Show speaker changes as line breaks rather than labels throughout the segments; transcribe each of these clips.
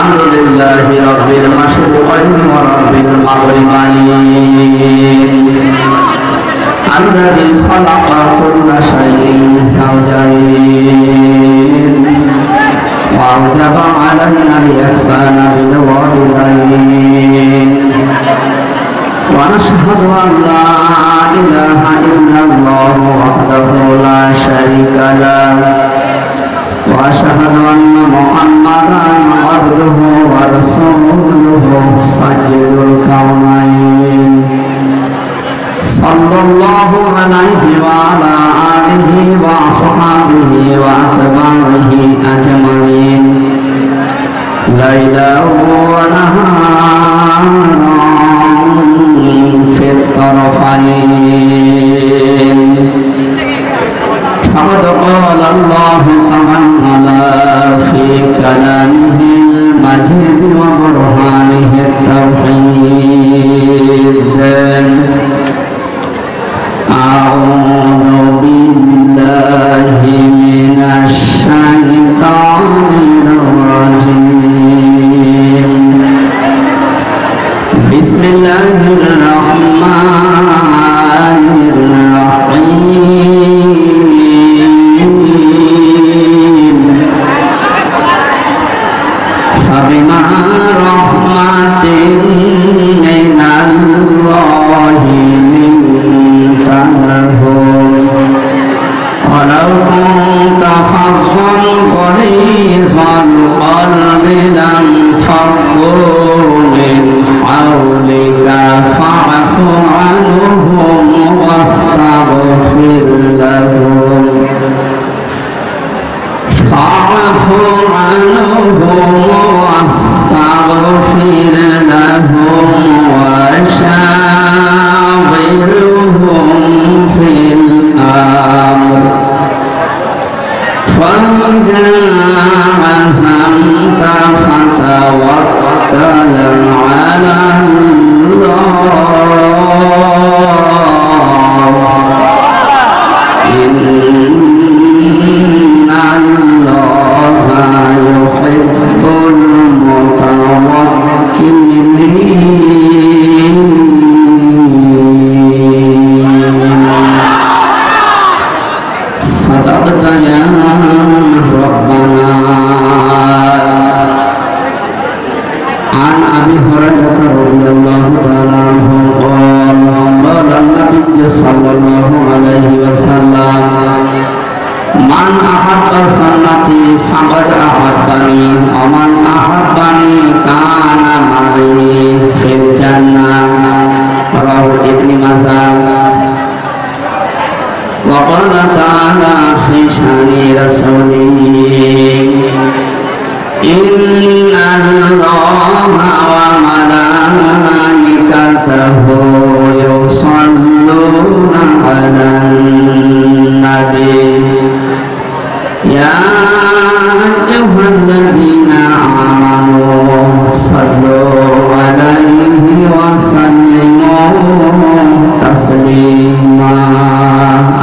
الحمد لله رب المشرقين ورب المغربين الذي خلق كل شيء زوجين وأوجب علينا الإحسان بالوالدين ونشهد أن لا إله إلا الله وحده لا شريك له وأشهد أن محمدا عبده ورسوله سيد الكونين صلى الله عليه وعلى آله وصحبه وأتباعه أجمعين ليلا ونهارا في الطرفين فقد قال الله تعالى في كلامه المجيد وبرهانه التوحيد أعوذ بالله من الشيطان الرجيم بسم الله الرحمن الرحيم فبما رحمة من الله لنت لهم ولو كنت فظا غليظ القلب لانفضوا من حولك فاعف عنهم واستغفر لهم واستغفر لهم وشاورهم في الأمر فإذا عزمت فتوكل على الله إن الله يحب المتوكلين صدقت يا ربنا عن أبي هريرة رضي الله تعالى عنه قال قال النبي صلى الله عليه وسلم من أحب سنتي فقد أحبني ومن أحبني كان معي في الجنة رواه ابن ماجه وقال تعالى في شأن رسوله إن الله وملائكته يصلون على النبي يا أيها الذين آمنوا صلوا عليه وسلموا تسليما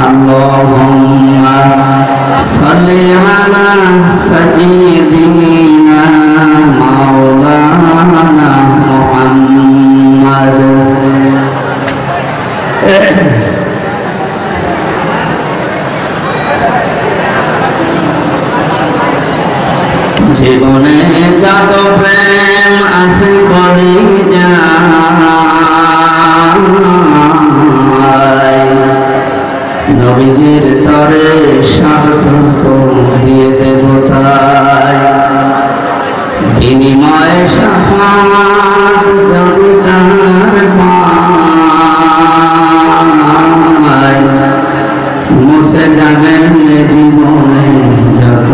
اللهم صل على سيدنا مولانا محمد জীবনে যত প্রেম আছে করি যায় নবীজির তরে সার্থক দিয়ে দেব তাই বিনিময়ে শাফাত যদি তার পাই মুছে যাবে জীবনে যত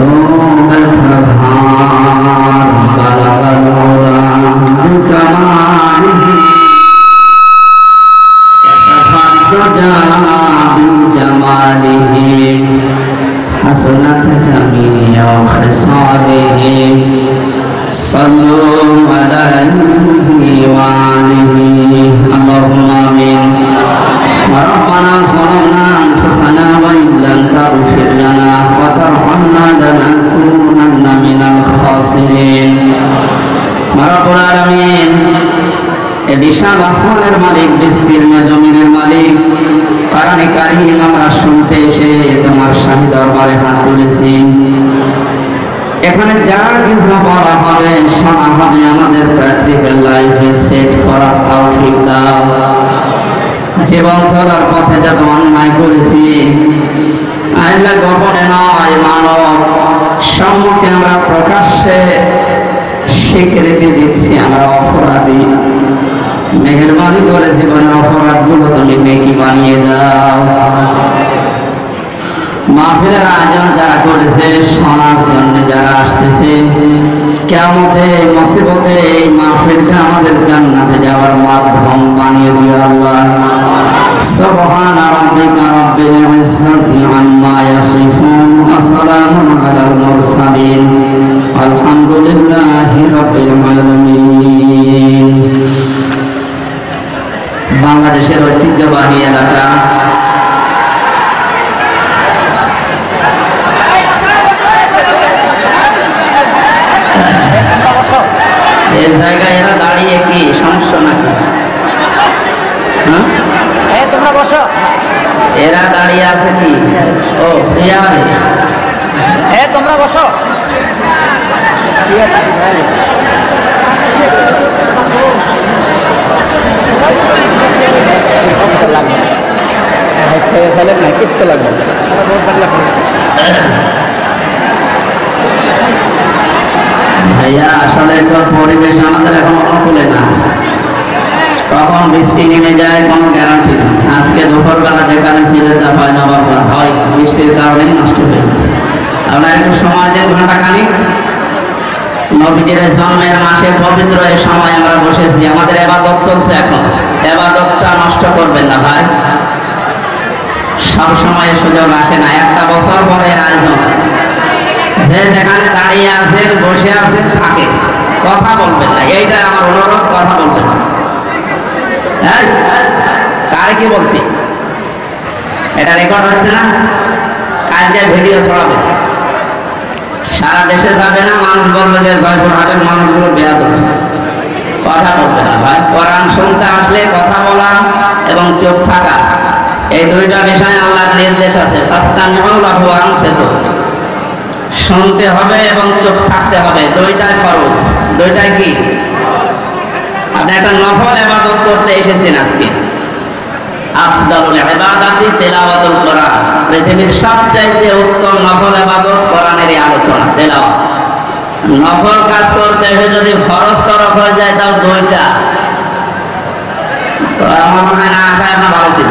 ব্যথা ভার বালাবার মোলা কামাই جماله حسنت جميع خصاله صلوا عليه وآله اللهم آمين ربنا ظلمنا أنفسنا وإن لم تغفر لنا وترحمنا لنكونن من الخاسرين রব্বুল আলামিন এ বিশাল আসমানের মালিক, বিস্তীর্ণ জমিনের মালিক, কোরআনে কারীম আমরা শুনতে এসে তোমার শাহী দরবারে হাত তুলেছি। এখানে যা কিছু বলা হবে, শোনা হবে, আমাদের প্র্যাকটিক্যাল লাইফে সেট করার তৌফিক দাও। জীবন চলার পথে যত অন্যায় করেছি আল্লাহ, গোপনে নয় মানব সম্মুখে আমরা প্রকাশ্যে স্বীকৃতি দিচ্ছি আমরা অপরাধী। মেহেরবানি করে জীবনের অপরাধগুলো তুমি নেকি বানিয়ে দাও। মাহফিলের আয়োজন যারা করেছে, শোনার জন্য যারা আসতেছে, কিয়ামতে মুসিবতে এই মাহফিলটা আমাদের জান্নাতে যাওয়ার মাধ্যম বানিয়ে দিও আল্লাহ। সুবহানা রাব্বিকা রাব্বিল ইজ্জাতি আম্মা ইয়াসিফুন ওয়া সালামুন আলাল মুরসালিন আলহামদুলিল্লাহি রাব্বিল আলামিন। বাংলাদেশের ঐতিহ্যবাহী এলাকা এই জায়গায় এরা দাঁড়িয়ে কি সমস্যা নাকি?
তোমরা বসো।
এরা দাঁড়িয়ে আছে কি? ও চেয়ারে।
হ্যাঁ তোমরা বসো। কিচ্ছু লাগবে না।
ভাইয়া আসলে তো পরিবেশ আমাদের এখন অনুকূলে না, কখন বৃষ্টি নেমে যায় কোনো গ্যারান্টি নেই। আজকে দুপুরবেলা যেখানে ছিল চাপায় নবাব হয় বৃষ্টির কারণেই নষ্ট হয়ে গেছে। আমরা একটু সময় দেন ঘন্টাখানিক। নবীজির জন্মের মাসে পবিত্র এই সময় আমরা বসেছি, আমাদের ইবাদত চলছে। এখন ইবাদতটা নষ্ট করবেন না ভাই। সব সময় সুযোগ আসে না, একটা বছর পরে আয়োজন। যে যেখানে দাঁড়িয়ে আছেন, বসে আছেন, থাকে কথা বলবেন না। এইটা আমার অনুরোধ, কথা বলবেন না। কারে কি বলছি? এটা রেকর্ড হচ্ছে না? কালকে ভিডিও ছড়াবে, সারা দেশে যাবে না, মানুষ বলবে যে জয়পুরহাটের মানুষগুলো বেয়াদব। কথা বলবে না ভাই। কোরআন শুনতে আসলে কথা বলা এবং চুপ থাকা, এই দুইটা বিষয়ে আল্লাহর নির্দেশ আছে। ফাস্তামিউ লাহু ওয়া আনসিতু, শুনতে হবে এবং চুপ থাকতে হবে, দুইটাই ফরজ। দুইটাই কি? আপনি একটা নফল ইবাদত করতে এসেছেন আজকে। আফদালুল ইবাদাতি তিলাওয়াতুল কোরআন, পৃথিবীর সবচাইতে উত্তম নফল ইবাদত কোরআনেরই আলোচনা, তেলাওয়াত। নফল কাজ করতে এসে যদি ফরজ তরফ হয়ে যায় তাও দুইটা, তো আমার মনে হয় না আসায় আপনার ভালো ছিল।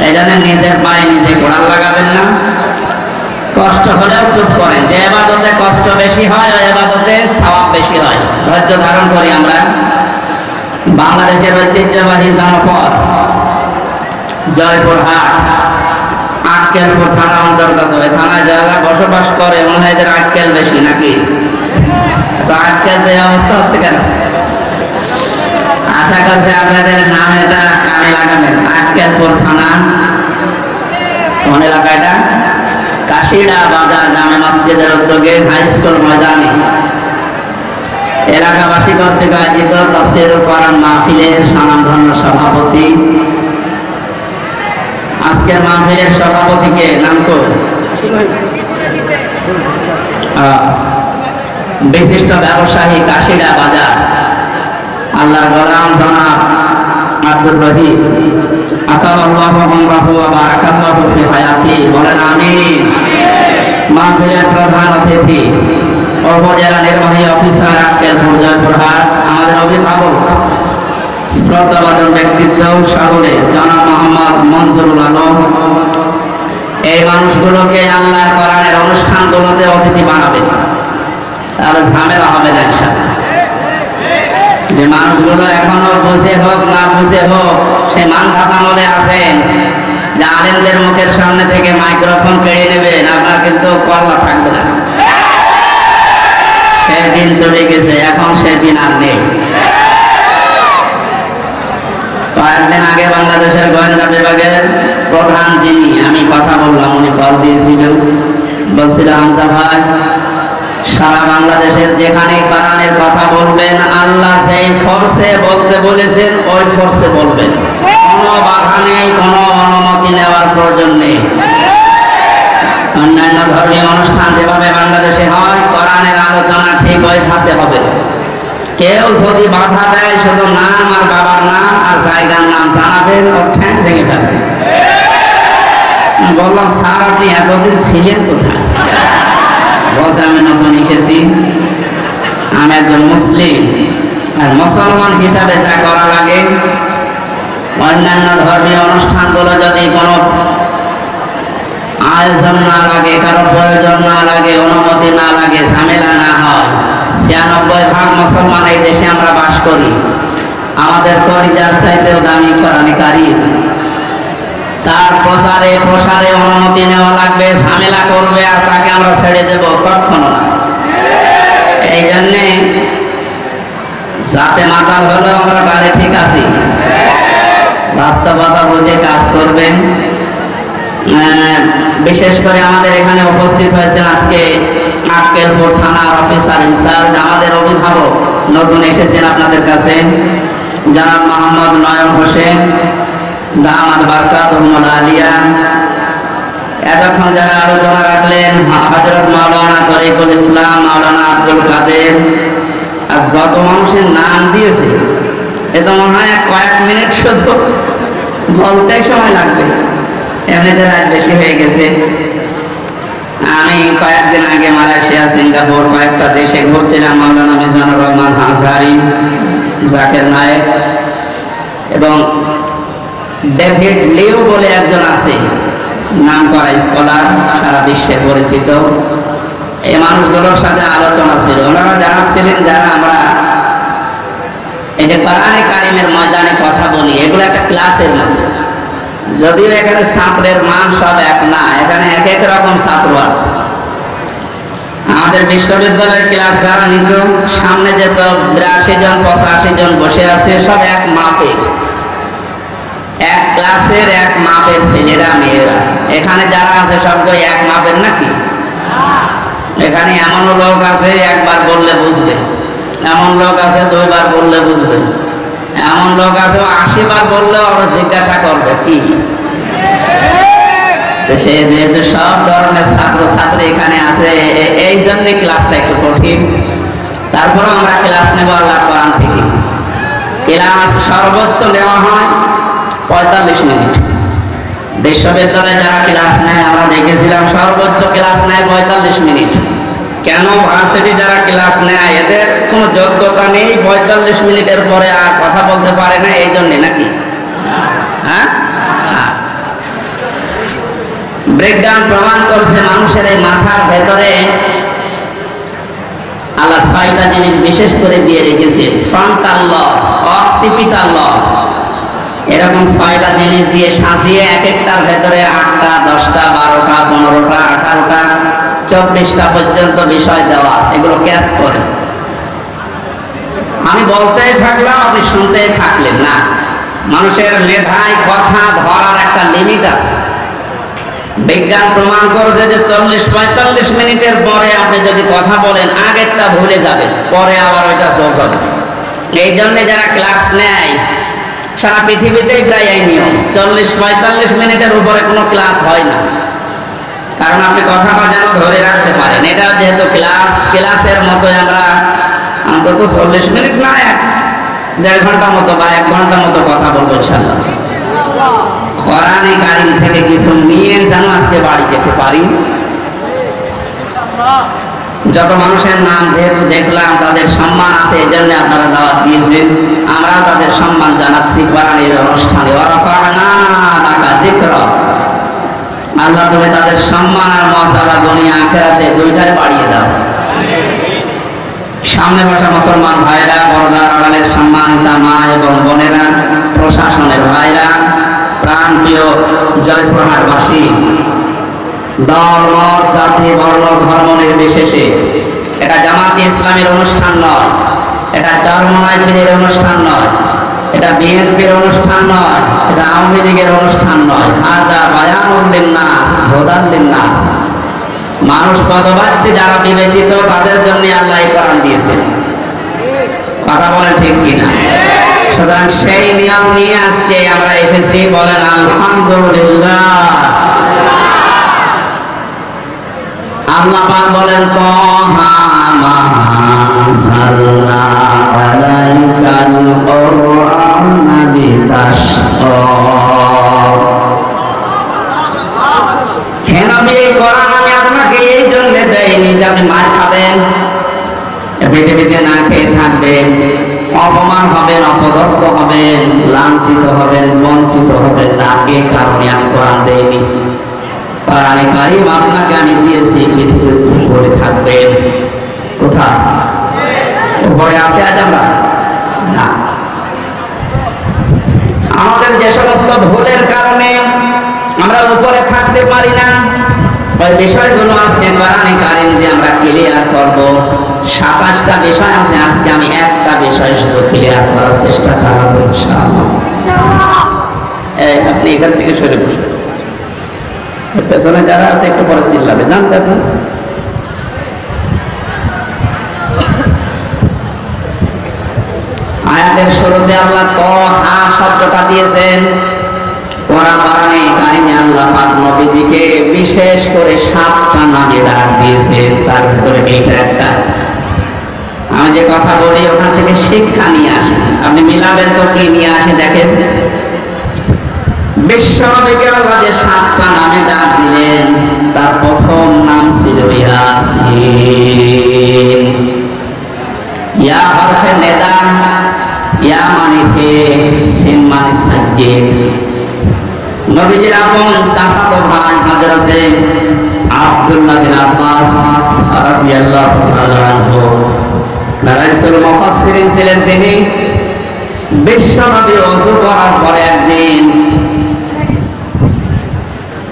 এই জন্য নিজের পায়ে নিজে কোরআন লাগাবেন না। কষ্ট হলেও চুপ করেন। যে ইবাদতে কষ্ট বেশি হয় ওই ইবাদতে সওয়াব বেশি হয়। ধৈর্য ধারণ করি আমরা। বাংলাদেশের ঐতিহ্যবাহী জনপদ জয়পুরহাট, আক্কেলপুর থানা অন্তর্গত। এই থানায় যারা বসবাস করে মনে হয় এদের আক্কেল বেশি নাকি? তো আক্কেল এই অবস্থা হচ্ছে কেন? আশা করছি আপনাদের নাম এটা কানে লাগাবেন। আক্কেলপুর থানা, কোন এলাকা এটা? কাশিড়া বাজার জামে মসজিদের উদ্যোগে হাই স্কুল ময়দানে এলাকাবাসী কর্তৃক আয়োজিত তাফসীরুল কোরআন মাহফিলের স্বনামধন্য সভাপতি। আজকের মাহফিলের সভাপতিকে নাম কর বিশিষ্ট ব্যবসায়ী, কাশিড়া বাজার, আল্লাহর গোলাম জনাব আব্দুর রহিম। আতাল্লাহু আমরাহু ওয়া বারাকাল্লাহু ফি হায়াতি, বলেন আমিন। মাহফিলের প্রধান অতিথি উপজেলা নির্বাহী অফিসার আক্কেলপুর জয়পুরহাট, আমাদের অভিভাবক, শ্রদ্ধাভাজন ব্যক্তিত্ব সকলে, জনাব মোহাম্মদ মঞ্জুরুল আলম। এই মানুষগুলোকে আল্লাহর কোরআনের অনুষ্ঠানগুলোতে অতিথি বানাবেন, তাহলে ঝামেলা হবে না ইনশাআল্লাহ। যে মানুষগুলো এখনো বুঝে হোক না বুঝে হোক সে মান ভাতামলে আছেন, যে আলেমদের মুখের সামনে থেকে মাইক্রোফোন কেড়ে নেবেন, আপনার কিন্তু কল্লা থাকবে না। সেদিন চলে গেছে, এখন সেদিন আর নেই। কয়েকদিন আগে বাংলাদেশের গোয়েন্দা বিভাগের প্রধান যিনি, আমি কথা বললাম, উনি কল দিয়েছিলেন, বলছিল হামজা ভাই সারা বাংলাদেশের যেখানে কোরআনের কথা বলবো ফোর্সে বলতে বলেছেন ওই ফোর্সে বলবেন, কোনো বাধা নেই, কোনো অনুমতি নেওয়ার প্রয়োজন নেই। অন্যান্য ধর্মীয় অনুষ্ঠান যেভাবে বাংলাদেশে হয়, কোরআনের আলোচনা ঠিক ওই ধাঁচে হবে। কেউ যদি বাধা দেয়, শুধু নাম আর বাবার নাম আর জায়গার নাম জানাবেন, ওর ঠ্যাং ভেঙে ফেলবেন। বললাম, স্যার আপনি এতদিন ছিলেন কোথায়? বলছে, আমি নতুন এসেছি, আমি একজন মুসলিম, আর মুসলমান হিসাবে যা করা লাগে, অন্যান্য ধর্মীয় অনুষ্ঠানগুলো যদি কোনো আয়োজন না লাগে, কারো প্রয়োজন না লাগে, অনুমতি না লাগে, ঝামেলা না হয়, ৯৬% মুসলমান এই দেশে আমরা বাস করি, আমাদের কলিজার চাইতেও দামি কোরআন কারীম, তার প্রচারে প্রসারে অনুমতি নেওয়া লাগবে, ঝামেলা করবে আর তাকে আমরা ছেড়ে দেব? কখনো না। এই জন্যে যাতে মাতাল হলো আমরা গাড়ি ঠিক আছি, বাস্তবতা বুঝে কাজ করবেন। বিশেষ করে আমাদের এখানে উপস্থিত হয়েছেন আজকে আক্কেলপুর থানার অফিসার ইনচার্জ, আমাদের অভিভাবক, নতুন এসেছেন আপনাদের কাছে, জনাব মোহাম্মদ নয়ন হোসেন, দামাত বারকাতুহুল আলিয়া। এতক্ষণ যারা আলোচনা রাখলেন, হযরত মাওলানা তরিকুল ইসলাম, মাওলানা আব্দুল কাদের, আর যত মানুষের নাম দিয়েছে, এ তো মনে হয় কয়েক মিনিট শুধু বলতে সময় লাগবে, এমনিতে রাত বেশি হয়ে গেছে। আমি কয়েকদিন আগে মালয়েশিয়া, সিঙ্গাপুর কয়েকটা দেশে ঘুরছিলাম। মাওলানা মিজানুর রহমান আজহারি, জাকির নায়েক এবং ডেভিড লিও বলে একজন আছে, নাম করা স্কলার, সারা বিশ্বে পরিচিত। এই মানুষগুলোর সাথে আলোচনা ছিল, ওনারা জানাচ্ছিলেন যারা আমরা এই যে কোরআনে কারিমের ময়দানে কথা বলি, এগুলো একটা ক্লাসের মতো, যদিও এখানে ছাত্রের মান সব এক না, এখানে এক এক রকম ছাত্র আছে। আমাদের বিশ্ববিদ্যালয়ের ক্লাস যারা নিত, সামনে যেসব ৮২ জন ৮৫ জন বসে আছে, সব এক মাপের, এক ক্লাসের এক মাপের ছেলেরা মেয়েরা। এখানে যারা আছে সবগুলো এক মাপের নাকি? এখানে এমন লোক আছে একবার বললে বুঝবে, এমন লোক আছে ২ বার বললে বুঝবে, এমন লোক আছে ৮০ বার বললে ওরা জিজ্ঞাসা করবে কি। সে যেহেতু সব ধরনের ছাত্র ছাত্রী এখানে আছে, এই জন্য ক্লাসটা একটু কঠিন। তারপরে আমরা ক্লাস নেব আল্লাহর কোরআন থেকে। ক্লাস সর্বোচ্চ নেওয়া হয় ৪৫ মিনিট। বিশ্ববিদ্যালয়ে যারা ক্লাস নেয় আমরা দেখেছিলাম, সর্বোচ্চ ক্লাস নেয় ৪৫ মিনিট। কেন? ভার্সিটি যারা ক্লাস নেয় এদের কোনো যোগ্যতা নেই, ৪৫ মিনিটের পরে আর কথা বলতে পারে না, এই জন্যে নাকি? হ্যাঁ, ব্রেকডাউন প্রমাণ করছে মানুষের এই মাথার ভেতরে আল্লাহ ৬টা জিনিস বিশেষ করে দিয়ে রেখেছে। ফ্রন্টাল লব, অক্সিপিটাল লব, এরকম ৬টা জিনিস দিয়ে সাজিয়ে এক একটার ভেতরে ৮টা, 10টা, 12টা, 15টা, 18টা, 24টা পর্যন্ত বিষয় দেওয়া আছে। এগুলো ক্যাচ করে আমি বলতেই থাকলাম, আপনি শুনতেই থাকলেন না। মানুষের মেধায় কথা ধরার একটা লিমিট আছে। বিজ্ঞান প্রমাণ করেছে যে ৪০-৪৫ মিনিটের পরে আপনি যদি কথা বলেন, আগেরটা ভুলে যাবেন, পরে আবার ওইটা চোখ হবে। এই জন্য যারা ক্লাস নেয় সারা পৃথিবীতেই প্রায় এই নিয়ম, ৪০-৪৫ মিনিটের উপরে কোনো ক্লাস হয় না, কারণ আপনি কথাটা যেন ধরে রাখতে পারেন। এটা যেহেতু ক্লাসের মতো আমরা অন্তত ৪০ মিনিট না, ১.৫ ঘন্টা মতো বা ১ ঘন্টা মতো কথা বলবো ইনশাআল্লাহ। কোরআনে কারীম থেকে কিছু নিয়ে যেন আজকে বাড়ি যেতে পারি। যত মানুষের নাম যেহেতু দেখলাম তাদের সম্মান আছে, এই জন্য আপনারা দাওয়াত দিয়েছেন, আমরা তাদের সম্মান জানাচ্ছি কোরআনের অনুষ্ঠানে। ওয়ারাফা'না লাকা যিকরাক, আল্লাহ তুমি তাদের সম্মান আর মর্যাদা দুনিয়া আখিরাতে দুইটাই বাড়িয়ে দাও। সামনে বসা মুসলমান ভাইরা, পর্দার আড়ালের সম্মানিতা মা এবং বোনেরা, প্রশাসনের ভাইরা, প্রাণপ্রিয় জয়পুরহাটবাসী, দল মত জাতি বর্ণ ধর্ম নির্বিশেষে, এটা জামাতে ইসলামের অনুষ্ঠান নয়, এটা চরমনাই পীরের অনুষ্ঠান নয়, এটা বিএনপির অনুষ্ঠান নয়, এটা আওয়ামী লীগের অনুষ্ঠান নয়। হাদা বায়ানুল লিন্নাস হুদাল লিন্নাস, মানুষ পদবাচ্য যারা বিবেচিত তাদের জন্য আল্লাহ এই কোরআন দিয়েছেন। কথা বলে ঠিক কিনা? সুতরাং সেই নিয়ম নিয়ে আজকে আমরা এসেছি, বলেন আলহামদুলিল্লাহ। আল্লাহ পাক বলেন তাহা মা আনজালনা আলাইকাল কুরআনা লিতাশকা। হে নবী, এই কোরআন আমি আপনাকে এই জন্য দেইনি যে আপনি মার খাবেন, পৃথিবীতে না খেয়ে থাকবেন, অপমান হবেন, অপদস্থ হবেন, লাঞ্ছিত হবেন, বঞ্চিত হবেন না। এ কারণে আমি কোরআন দেইনি। কোরআনে কারীম আপনাকে আমি দিয়েছি পৃথিবীর উপরে থাকবেন। কোথায় উপরে আছে আজ আমরা না। আমাদের যে সমস্ত ভুলের কারণে আমরা উপরে থাকতে পারি না, ওই বিষয়গুলো আজকে কোরআনে কারীম দিয়ে আমরা ক্লিয়ার করব। 27টা বিষয় আছে, আজকে আমি একটা বিষয় শুধু ক্লিয়ার করার চেষ্টা চালাবো ইনশাআল্লাহ। এই আপনি এখান থেকে সরে বসুন, পেছনে যারা আছে একটু পরে চিল্লাবে, জানতে আপনি। আয়াতের শুরুতে আল্লাহ তাহা শব্দটা দিয়েছেন। কোরআনে কারিমে আল্লাহ পাক নবীজিকে বিশেষ করে 7টা নামে ডাক দিয়েছেন, তার ভিতরে এইটা একটা। আমি যে কথা বলি ওখান থেকে শিক্ষা নিয়ে আসি, আপনি মিলাবেন তো কি নিয়ে আসে দেখেন। বিশ্বনবীকে আল্লাহ যে 7টা নামে ডাক দিলেন, তার প্রথম নাম ছিল ইয়াসিন। ইয়া হরফে নেদা, ইয়া মানে হে, সিন মানে সাজ্জিদ। নবীজির আপন চাচাতো ভাই হযরতে আব্দুল্লাহ বিন আব্বাস রাদিয়াল্লাহু তাআলা আনহু রাইসুল মুফাসসিরিন ছিলেন তিনি। বিশ্বনবী ওযু করার পরে একদিন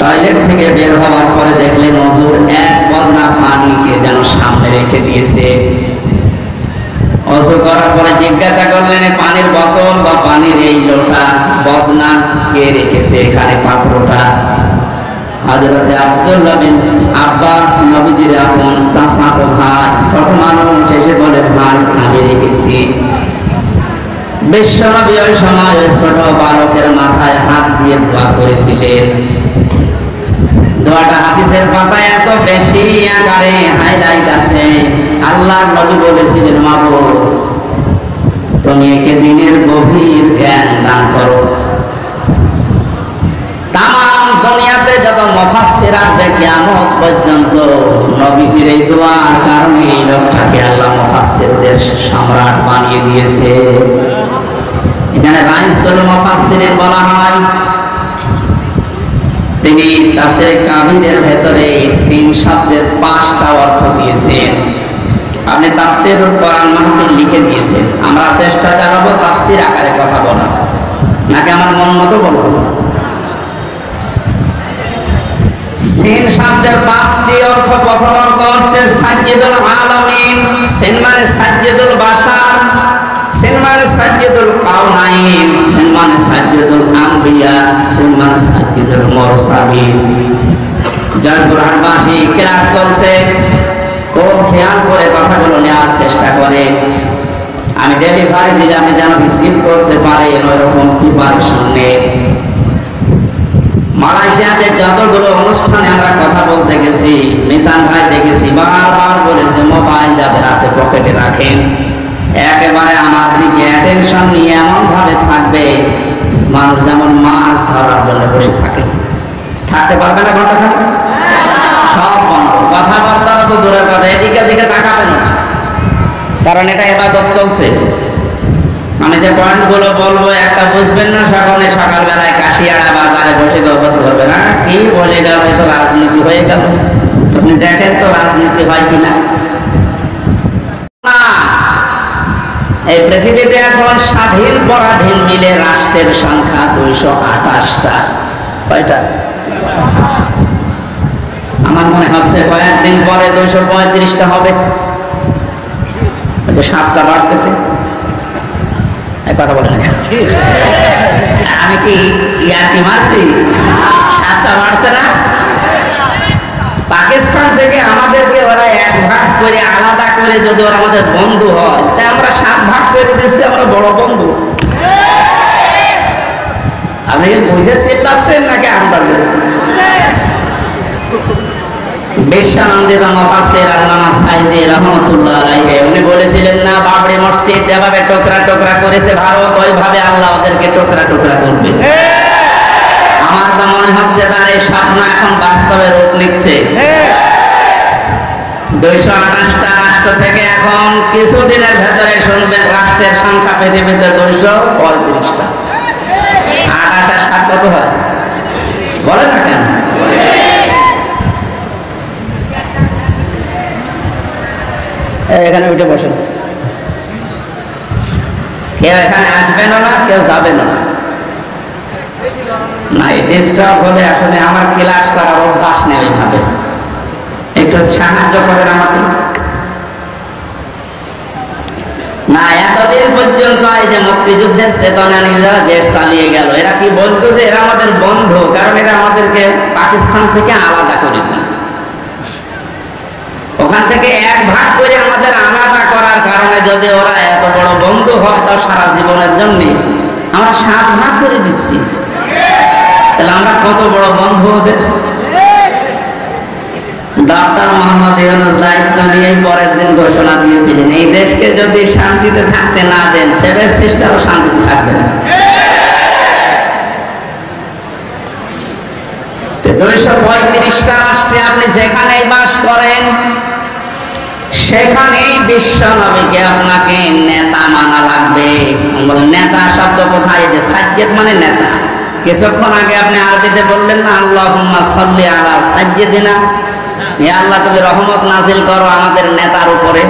টয়লেট থেকে বের হওয়ার পরে দেখলেন ওযুর এক বদনা পানিকে যেন সামনে রেখে দিয়েছে। ওযু করার পরে জিজ্ঞাসা করলেন, পানির বোতল বা পানির এই লোটা বদনা কে রেখেছে এখানে পাত্রটা? হযরতে আব্দুল্লাহ বিন আব্বাস নবীজির আপন চাচাতো ভাই, ছোট মানুষ, এসে বলে, ভাই আমি রেখেছি। বিশ্বনবী ওই সময় ছোট বালকের মাথায় হাত দিয়ে দোয়া করেছিলেন। দোয়াটা হাদিসের পাতায় এত বেশি আকারে হাইলাইট আছে। আল্লাহর নবী বলেছিলেন, মাবুদ তুমি একে দিনের গভীর জ্ঞান দান করো। তাম দুনিয়াতে যত মুফাসসির আছে কিয়ামত পর্যন্ত নবীজির এই দোয়ার কারণে এই লোকটাকে আল্লাহ মুফাসসিরদের সম্রাট বানিয়ে দিয়েছে। এখানে রাইসুল মুফাসসিরিন বলা হয়। তিনি তাফসীরে কাবীরের ভেতরে সিন শব্দের 5টা অর্থ দিয়েছেন। আপনি তাফসীরুল কোরআন মাহফিল লিখে দিয়েছেন। আমরা চেষ্টা চালাবো তাফসীর আকারে কথা বলা, নাকি আমার মন মতো বলবো। সিন শব্দের 5টি অর্থ। প্রথম অর্থ হচ্ছে সাজ্জিদুল আলামিন। সিন মানে সাজ্জিদুল বাশার, সিন মানে সাজ্জিদুল কাউনাইন, সিন মানে সাজ্জিদুল আম্বিয়া, সিন মানে সাজ্জিদুল মুরসালিন। জয়পুরহাটবাসী ক্লাস চলছে, খুব খেয়াল করে কথাগুলো নেওয়ার চেষ্টা করে। আমি ডেলিভারি দিলে আমি যেন রিসিভ করতে পারি ওইরকম প্রিপারেশন নেই। মালয়েশিয়াতে যতগুলো অনুষ্ঠানে আমরা কথা বলতে গেছি, মিশান ভাই দেখেছি বারবার বলেছে মোবাইল যাদের আছে পকেটে রাখেন। একেবারে আমার দিকে অ্যাটেনশন নিয়ে এমন ভাবে থাকবে মানুষ যেমন মাছ ধরার জন্য বসে থাকে। থাকতে পারবে না ঘন্টা থাকবে, সব বন্ধ, কথাবার্তা তো দূরের কথা, এদিকে দিকে তাকাবে না, কারণ এটা ইবাদত চলছে। আমি যে পয়েন্টগুলো বলবো একটা বুঝবেন না, সকালবেলায় কাশিয়াড়া বাজারে বসে গল্প করবে না, কি বলে গেল তো রাজনীতি হয়ে গেল। আপনি দেখেন তো রাজনীতি হয় কিনা। এই পৃথিবীতে এখন স্বাধীন পরাধীন মিলে রাষ্ট্রের সংখ্যা 228টা। কয়টা? আমার মনে হচ্ছে কয়েকদিন পরে 235টা হবে। 7টা বাড়তেছে। কথা বলে না, আমি কি জিয়াতি মারছি? 7টা বাড়ছে না? পাকিস্তান থেকে আমাদেরকে ওরা 1 ভাগ করে আলাদা করে যদি ওরা আমাদের বন্ধু হয়, তাই আমরা 7 ভাগ করে দিচ্ছি, আমরা বড় বন্ধু। আপনি কি বুঝে চিল্লাচ্ছেন নাকি আন্দাজে? বিশ্বনন্দিত মুফাসসির আল্লামা সাইদি রাহমাতুল্লাহ আলাইহি উনি বলেছিলেন না, বাবরি মসজিদ যেভাবে টুকরা টুকরা করেছে ভারত, ওইভাবে আল্লাহ ওদেরকে টুকরা টুকরা করবে। আমার তো মনে হচ্ছে তার এই স্বপ্ন এখন বাস্তবে রূপ নিচ্ছে। 228টা রাষ্ট্র থেকে এখন কিছুদিনের ভেতরে শুনবেন রাষ্ট্রের সংখ্যা পৃথিবীতে 235টা। 28 আর 7 কত হয় বলে না কেন?
এখানে উঠে বসেন।
কেউ এখানে আসবেন না, কেউ যাবেন না। না, এই ডিস্টার্ব হলে আসলে আমার ক্লাস করার অভ্যাস নেই ওইভাবে। একটু সাহায্য করেন আমাকে। না, এতদিন পর্যন্ত এই যে মুক্তিযুদ্ধের চেতনা নিয়ে দেশ চালিয়ে গেল, এরা কি বলতো যে এরা আমাদের বন্ধু, কারণ এরা আমাদেরকে পাকিস্তান থেকে আলাদা করে দিয়েছে। ওখান থেকে এক ভাগ করে আমাদের আলাদা করার কারণে যদি ওরা এত বড় বন্ধু হয়, তাও সারা জীবনের জন্য আমরা 7 ভাগ করে দিচ্ছি। তাহলে আমরা কত বড় বন্ধু ওদের। ডক্টর মোহাম্মদ ইউনূস দায়িত্ব নিয়ে পরের দিন ঘোষণা দিয়েছিলেন, এই দেশকে যদি শান্তিতে থাকতে না দেন, 7 সিস্টারও শান্তিতে থাকবে না। 235টা রাষ্ট্রে আপনি যেখানেই বাস করেন, সেখানেই বিশ্ব নবীকে আপনাকে নেতা মানা লাগবে। নেতা শব্দ কোথায়? যে সাজ্জেদ মানে নেতা। কিছুক্ষণ আগে আপনি আরবিতে বললেন না, আল্লাহুম্মা সাল্লি আলা সাজ্জেদিনা, হে আল্লাহ তুমি রহমত নাজিল করো আমাদের নেতার উপরে।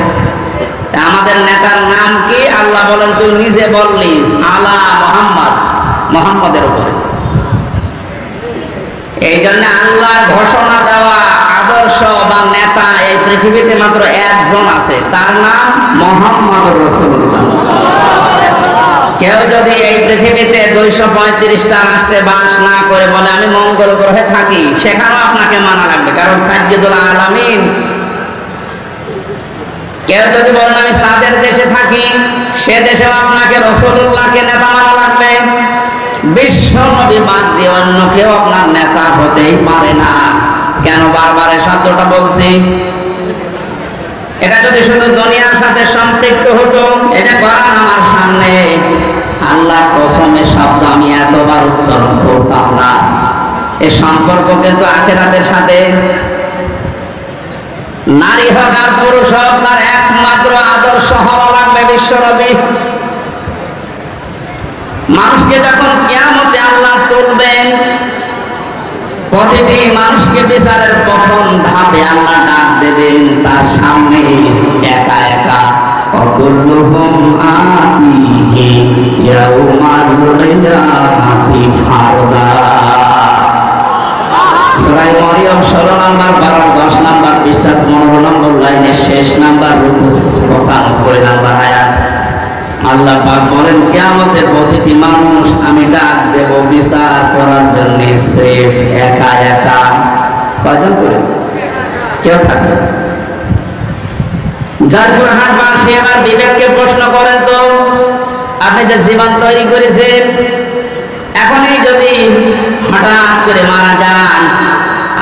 আমাদের নেতার নাম কি? আল্লাহ বলেন তুই নিজে বললি, আলা মুহাম্মদ, মুহাম্মদের উপরে। এই জন্য আল্লাহ ঘোষণা দেওয়া আদর্শ বা নেতা এই পৃথিবীতে মাত্র একজন আছে, তার নাম মুহাম্মদ রাসূলুল্লাহ। কেউ যদি এই পৃথিবীতে 235টা রাষ্ট্রে বাস না করে বলে আমি মঙ্গল গ্রহে থাকি, সেখানেও আপনাকে মানা লাগবে, কারণ সাইয়্যিদুল আলামিন। কেউ যদি বলেন আমি চাঁদের দেশে থাকি, সে দেশেও আপনাকে রাসূলুল্লাহকে নেতা মানা লাগবে। বিশ্ব নবী বাদ দিয়ে অন্য কেউ আপনার নেতা হতেই পারে না। কেন বারবার এই শব্দটা বলছি? এটা যদি শুধু দুনিয়ার সাথে সম্পৃক্ত হতো, এটা কোরআন আমার সামনে, আল্লাহ কসমের শব্দ আমি এতবার উচ্চারণ করতাম না। এই সম্পর্ক কিন্তু আখিরাতের সাথে। নারী হোক আর পুরুষ হোক, তার একমাত্র আদর্শ হওয়া লাগবে বিশ্ব নবী। মানুষকে যখন কিয়ামতে আল্লাহ তুলবেন, প্রতিটি মানুষকে বিচারের প্রথম ধাপে আল্লাহ ডাক দেবেন, তার সামনে একা একা। অকুল্লুহুম আতিহি ইয়াউমাল কিয়ামাতি ফারদা। সূরা মরিয়ম 16 নম্বর পারা 10 নম্বর পৃষ্ঠা 15 নম্বর লাইনের শেষ নাম্বার রুকু 95 নম্বর আয়াত। আল্লাহ পাক বলেন কিয়ামতের প্রতিটি মানুষ আমি ডাক দেব বিচার করার জন্য, সেফ একা একা। কয়জন করে? কেউ থাকবে। জয়পুরহাটবাসী এবার বিবেককে প্রশ্ন করেন তো, আপনি যে জীবন তৈরি করেছেন, এখনই যদি হঠাৎ করে মারা যান,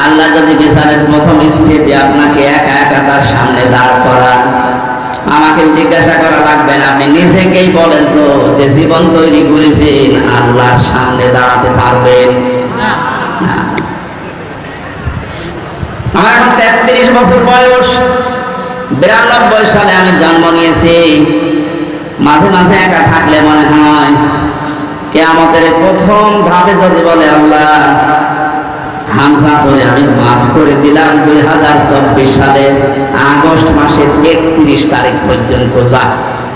আল্লাহ যদি বিচারের প্রথম স্টেপে আপনাকে একা একা তার সামনে দাঁড় করান, আমাকে জিজ্ঞাসা করা লাগবে না, আপনি নিজেকেই বলেন তো যে জীবন তৈরি করেছেন আল্লাহর সামনে দাঁড়াতে পারবেন না? আমার এখন 33 বছর বয়স। 92 সালে আমি জন্ম নিয়েছি। মাঝে মাঝে একা থাকলে মনে হয় কিয়ামতের প্রথম ধাপে যদি বলে আল্লাহ হামজা করে আমি মাফ করে দিলাম 2024 সালের আগস্ট মাসের 31 তারিখ পর্যন্ত, যা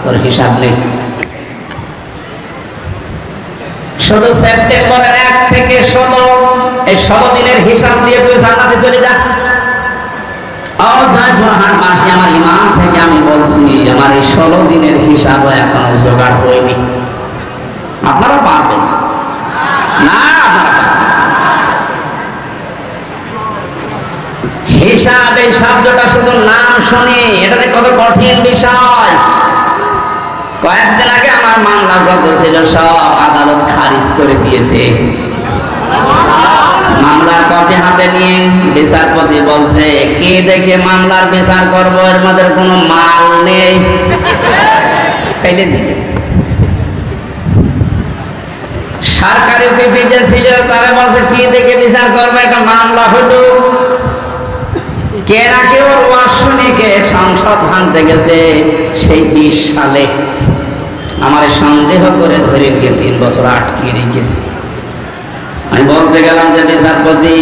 তোর হিসাব নেই। শুধু সেপ্টেম্বরের 1 থেকে 16, এই 16 দিনের হিসাব দিয়ে তুই জান্নাতে চলে যা। জয়পুরহাটবাসী আমার ইমান থেকে আমি বলছি, আমার এই 16 দিনের হিসাবও এখনো জোগাড় হয়নি। আপনারা পারবেন না? আপনারা হিসাব, এই শব্দটা শুধু নাম শুনি, এটা কত কঠিন বিষয়। কয়েকদিন আগে আমার আপনার মামলা যত ছিল সব আদালত খারিজ করে দিয়েছে। মামলার কপি হাতে নিয়ে বিচারপতি বলছে, কে দেখে মামলার বিচার করবো, এর মধ্যে কোনো মাল নেই, ফেলে দিবে। সরকারি পিপি যে ছিল তারা বলছে, কি দেখে বিচার করবে, একটা মামলা হলো। কে না কেউ ওয়াজ শুনে কে সংসদ ভাঙতে গেছে সেই 20 সালে, আমার সন্দেহ করে ধরে গিয়ে 3 বছর আটকে রেখেছে। আমি বলতে গেলাম যে বিচারপতি,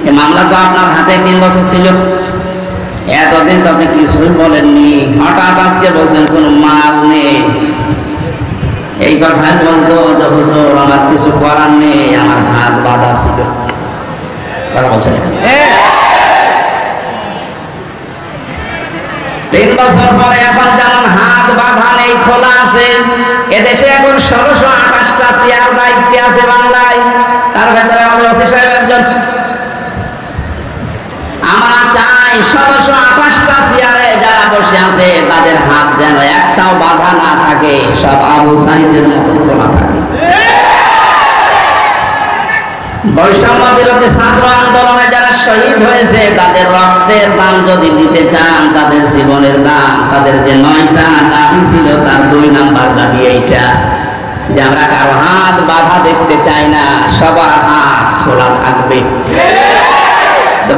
এই মামলা তো আপনার হাতে 3 বছর ছিল, এতদিন তো আপনি কিছুই বলেননি, হঠাৎ আজকে বলছেন কোনো মাল নেই। এই কথাই বলতো যে হুজুর আমার কিছু করার নেই, আমার হাত বাঁধা ছিল। কথা বলছেন এখানে 3 বছর পরে এখন যেমন হাত বাঁধা নেই, খোলা আছে। এদেশে এখন 1628টা চেয়ার দায়িত্বে আছে বাংলায়, তার ভেতরে আমাদের ওসি সাহেব একজন। আমরা চাই 1628টা চেয়ারে যারা বসে আছে তাদের হাত যেন একটাও বাধা না থাকে, সব আবু সাইদের মতো খোলা থাকে। বৈষম্য বিরোধী ছাত্র আন্দোলনে যারা শহীদ হয়েছে তাদের রক্তের দাম যদি দিতে চান, তাদের জীবনের দাম, তাদের যে 9টা দাবি ছিল তার 2 নাম্বার দাবি এইটা যে আমরা কারো হাত বাধা দেখতে চাই না, সবার হাত খোলা থাকবে।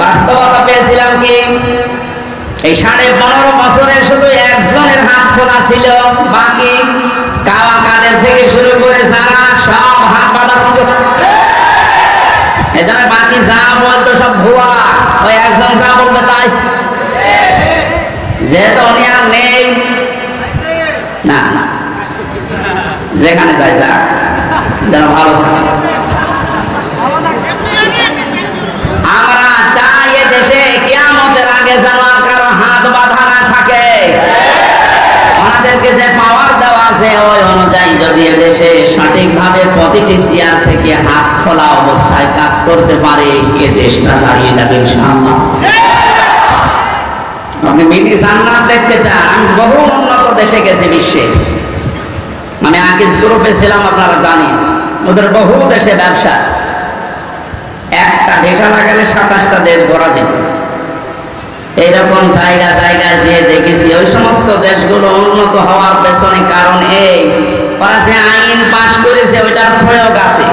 বাস্তবতা পেয়েছিলাম কি, এই 15.5 বছরে শুধু একজনের হাত খোলা ছিল, বাকি কাওয়া কাদের থেকে শুরু করে যারা সব হাত বাঁধা ছিল। এজন্য বাকি যা বলতো সব ভুয়া, ওই একজন যা বলবে তাই। যেহেতু উনি আর নেই, না যেখানে যাই যাক, যেন ভালো থাকে। আমরা চাই এ দেশে কিয়ামতের আগে যেন আর কারো হাত বাঁধা না থাকে। ওনাদেরকে যে পাওয়ার দেওয়া আছে ওই অনুযায়ী যদি এ দেশে সঠিকভাবে প্রতিটি চেয়ার থেকে হাত খোলা অবস্থায় কাজ করতে পারে, এ দেশটা দাঁড়িয়ে যাবে ইনশাআল্লাহ। আপনি মিনি জান্নাত দেখতে চান, আমি বহু উন্নত দেশে গেছি বিশ্বে। আমি আকিজ গ্রুপে ছিলাম, আপনারা জানেন, ওদের বহু দেশে ব্যবসা আছে। একটা ভিসা লাগালে 27টা দেশ ঘোরা যেত। এইরকম জায়গায় যেয়ে দেখেছি ওই সমস্ত দেশগুলো উন্নত হওয়ার পেছনে কারণ এই, ওরা যে আইন পাশ করেছে ওইটার প্রয়োগ আছে।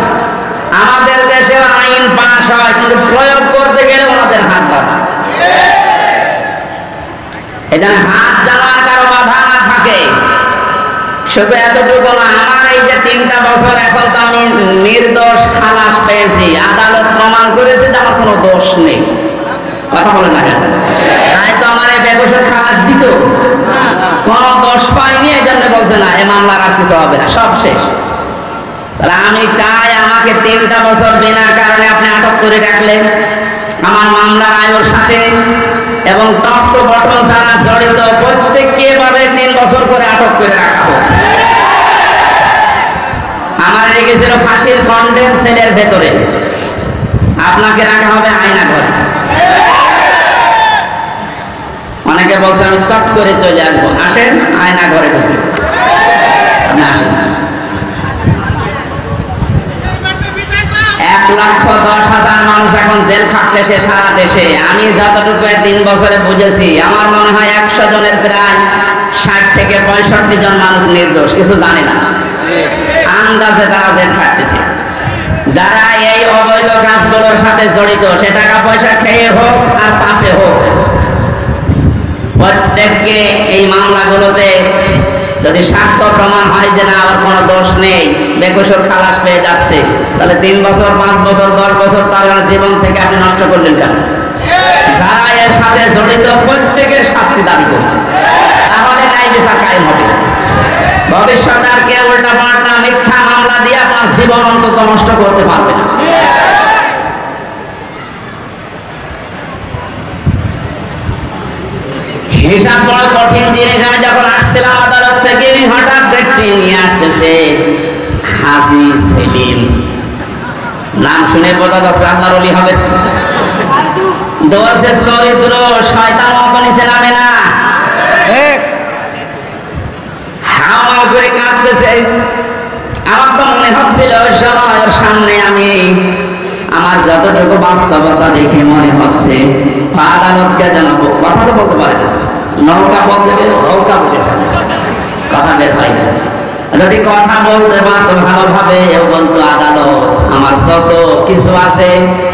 আমাদের দেশে আইন পাশ হয় কিন্তু প্রয়োগ করতে গেলে ওনাদের হাত বাঁধা। এখানে হাত জানার কারো বাধা না থাকে। শুধু এতটুকু না, আমার এই যে 3টা বছর এখন তো আমি নির্দোষ খালাস পেয়েছি, আদালত প্রমাণ করেছে যে আমার কোনো দোষ নেই। কথা বলেন না কেন? তাই তো আমার এই বেকসুর খালাস দিত, কোনো দোষ পাইনি, এই জন্য বলছে না এ মামলার আর কিছু হবে না, সব শেষ। তাহলে আমি চাই আমাকে 3টা বছর বিনা কারণে আপনি আটক করে রাখলেন, আমার মামলার আয়োর সাথে এবং টপ টু বটম যারা জড়িত প্রত্যেককে এভাবে 3 বছর করে আটক করে রাখা হোক। আমার রেখেছিল ফাঁসির কন্ডেম সেলের ভেতরে, আপনাকে রাখা হবে আয়না ঘরে। অনেকে বলছে আমি চট করে চলে আসবো, আসেন আয়না ঘরে ঢুকে, আপনি আসেন। 1,10,000 মানুষ এখন জেল খাটতেছে সারা দেশে। আমি যতটুকু 3 বছরে বুঝেছি, আমার মনে হয় 100 জনের প্রায় 60 থেকে 65 জন মানুষ নির্দোষ, কিছু জানে না, আন্দাজে তারা জেল খাটতেছে। যারা এই অবৈধ কাজগুলোর সাথে জড়িত, সে টাকা পয়সা খেয়ে হোক আর চাপে হোক, প্রত্যেককে এই মামলাগুলোতে যদি সাক্ষ্য প্রমাণ হয় যে না আর কোনো দোষ নেই, বেকসুর খালাস পেয়ে যাচ্ছে, তাহলে 3 বছর 5 বছর 10 বছর তার জীবন থেকে আপনি নষ্ট করলেন কেন? যারা এর সাথে জড়িত প্রত্যেকের শাস্তি দাবি করছে, তাহলে ন্যায় বিচার কায়েম হবে। ভবিষ্যতে আর কেউ উল্টা পাল্টা মিথ্যা মামলা দিয়ে আপনার জীবন অন্তত নষ্ট করতে পারবে না। হিসাব বড় কঠিন জিনিস। আমি যখন আসছিলাম আদালত থেকে, হঠাৎ ব্যক্তি নিয়ে আসতেছে হাজী সেলিম, নাম শুনে বোঝা যাচ্ছে আল্লাহর ওলি হবে। বলছে চরিত্র শয়তান মতো নিচে নামে না। হাওয়া করে কাঁদতেছে। আমার তো মনে হচ্ছিল ওই সময়ের সামনে আমি আমার যতটুকু বাস্তবতা দেখে মনে হচ্ছে আদালতকে যেন কথা তো বলতে পারে না, নৌকা বলতে গেলে নৌকা বলে ফেলে, কথা বের হয় না। যদি কথা বলতে পারতো ভালোভাবে, বলতো আদালত আমার যত কিছু আছে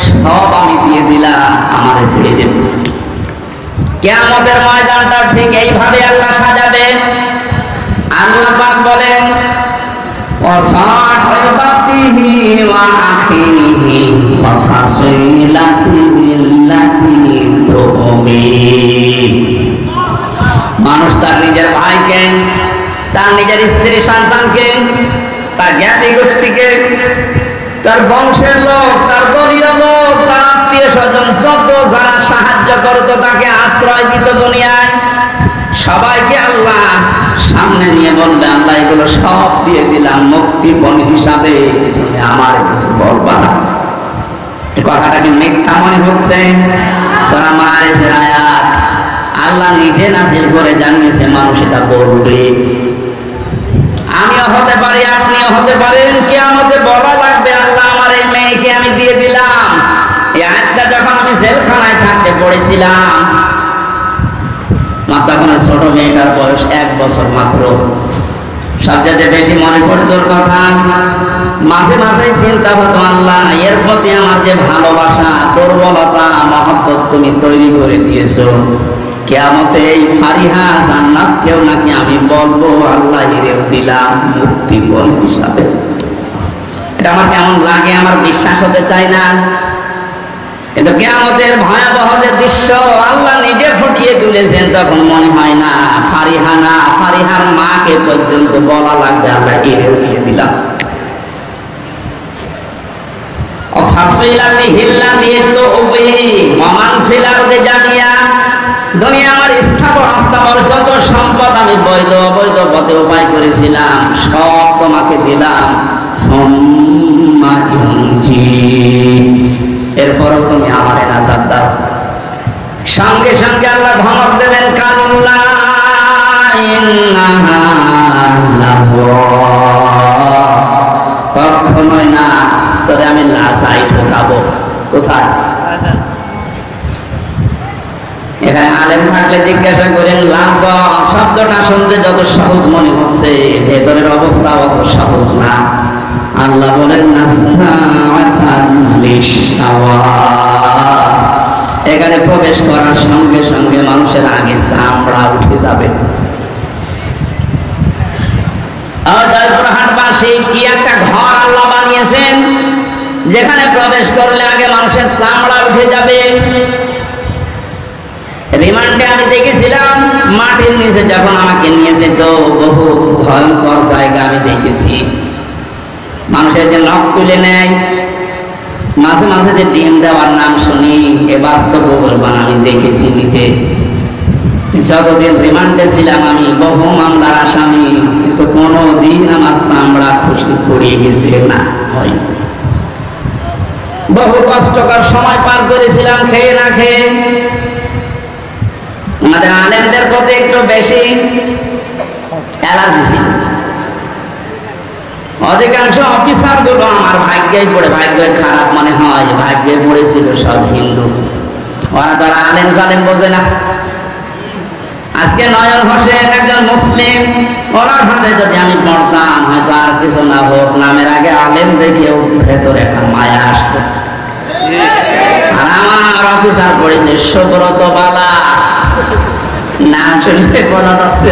সব আমি দিয়ে দিলাম, আমারে ছেড়ে দেব। কিয়ামতের ময়দানটা ঠিক এইভাবে আল্লাহ সাজাবে। আল্লাহ পাক বলেন ওয়াসাহিবাতিহি ওয়া আখিহি ওয়া ফাসিলাতিহি আল্লাতী তুবি। মানুষ তার নিজের ভাইকে, তার নিজের স্ত্রী সন্তানকে, তার জ্ঞাতি গোষ্ঠীকে, তার বংশের লোক, তার দলীয় লোক, তার আত্মীয় স্বজন, যত যারা সাহায্য করতো, তাকে আশ্রয় দিত দুনিয়ায়, সবাইকে আল্লাহ সামনে নিয়ে বললেন আল্লাহ এগুলো সব দিয়ে দিলাম মুক্তিপণ হিসাবে, তুমি আমার কিছু বলবা না। এই কথাটা কি মিথ্যা মনে হচ্ছে? সূরা মাআরিজের আয়াত আল্লাহ নিজে নাযিল করে জানিয়েছে মানুষ এটা বলবে। আমিও হতে পারি, আপনিও হতে পারেন, কিয়ামতে বলা লাগবে আল্লাহ আমার এই মেয়েকে আমি দিয়ে দিলাম। এই আয়াতটা যখন আমি জেলখানায় থাকতে পড়েছিলাম, তখন ছোট মেয়েটার বয়স 1 বছর মাত্র। সবচেয়ে বেশি মনে পড়ত কথা, মাঝে মাঝে চিন্তা হতো আল্লাহ এর প্রতি আমার যে ভালোবাসা, দুর্বলতা, মহব্বত তুমি তৈরি করে দিয়েছো, কিয়ামতে এই ফারিহা জান্নাতকেও নাকি আমি বলবো আল্লাহ এরেও দিলাম মুক্তিপণ হিসাবে। এটা আমার কেমন লাগে, আমার বিশ্বাস হতে চায় না। কিন্তু কিয়ামতের ভয়াবহ যে দৃশ্য আল্লাহ নিজে ফুটিয়ে তুলেছেন, তখন মনে হয় না ফারিহা না, ফারিহার মাকে পর্যন্ত বলা লাগবে আল্লাহ এরেও দিয়ে দিলাম। দুনিয়া আমার স্থাবর যত সম্পদ আমি বৈধ অবৈধ পথে উপায় করেছিলাম সব তোমাকে দিলাম, এরপরও তুমি আমার নাজাত দাও। সঙ্গে সঙ্গে আল্লাহ ধমক দেবেন কাল্লা ইন্নাহা লাযা, কখনোই না, তবে আমি লাজাই ঢোকাবো। কোথায়? এখানে আলেম থাকলে জিজ্ঞাসা করেন লাজা শব্দটা শুনতে যত সহজ মনে হচ্ছে, ভেতরের অবস্থা অত সহজ না। আল্লাহ বলেন এখানে প্রবেশ করার সঙ্গে সঙ্গে মানুষের আগে চামড়া উঠে যাবে। জয়পুরহাটবাসী কি একটা ঘর আল্লাহ বানিয়েছেন, যেখানে প্রবেশ করলে আগে মানুষের চামড়া উঠে যাবে। রিমান্ডে আমি দেখেছিলাম মাটির নিচে যখন আমাকে নিয়েছে, তো বহু ভয়ঙ্কর জায়গা আমি দেখেছি। মানুষের যে নখ তুলে নেয়, মাঝে মাঝে যে ডিম দেওয়ার নাম শুনি, এ বাস্তব প্রকল্পনা আমি দেখেছি নিতে। যতদিন রিমান্ডে ছিলাম আমি বহু মামলার আসামি, কিন্তু কোনোদিন আমার চামড়া খুশি পড়িয়ে গেছে না, হয়নি। বহু কষ্টকর সময় পার করেছিলাম খেয়ে না খেয়ে। আমাদের আলেমদের প্রতি একটু বেশি অ্যালার্জি ছিল। অধিকাংশ অফিসার গুলো আমার ভাগ্যে পড়ে, ভাগ্য খারাপ মনে হয়, ভাগ্যে পড়েছিল সব হিন্দু। ওরা তো আলেম জালেম বোঝে না। আজকে নয়ন হোসেন একজন মুসলিম, ওনার হাতে যদি আমি পড়তাম হয়তো আর কিছু না হোক, নামের আগে আলেম দেখেও ভেতরে একটা মায়া আসতো। আর আমার অফিসার পড়েছে সুব্রত বালা, নাম শুনলে বলা যাচ্ছে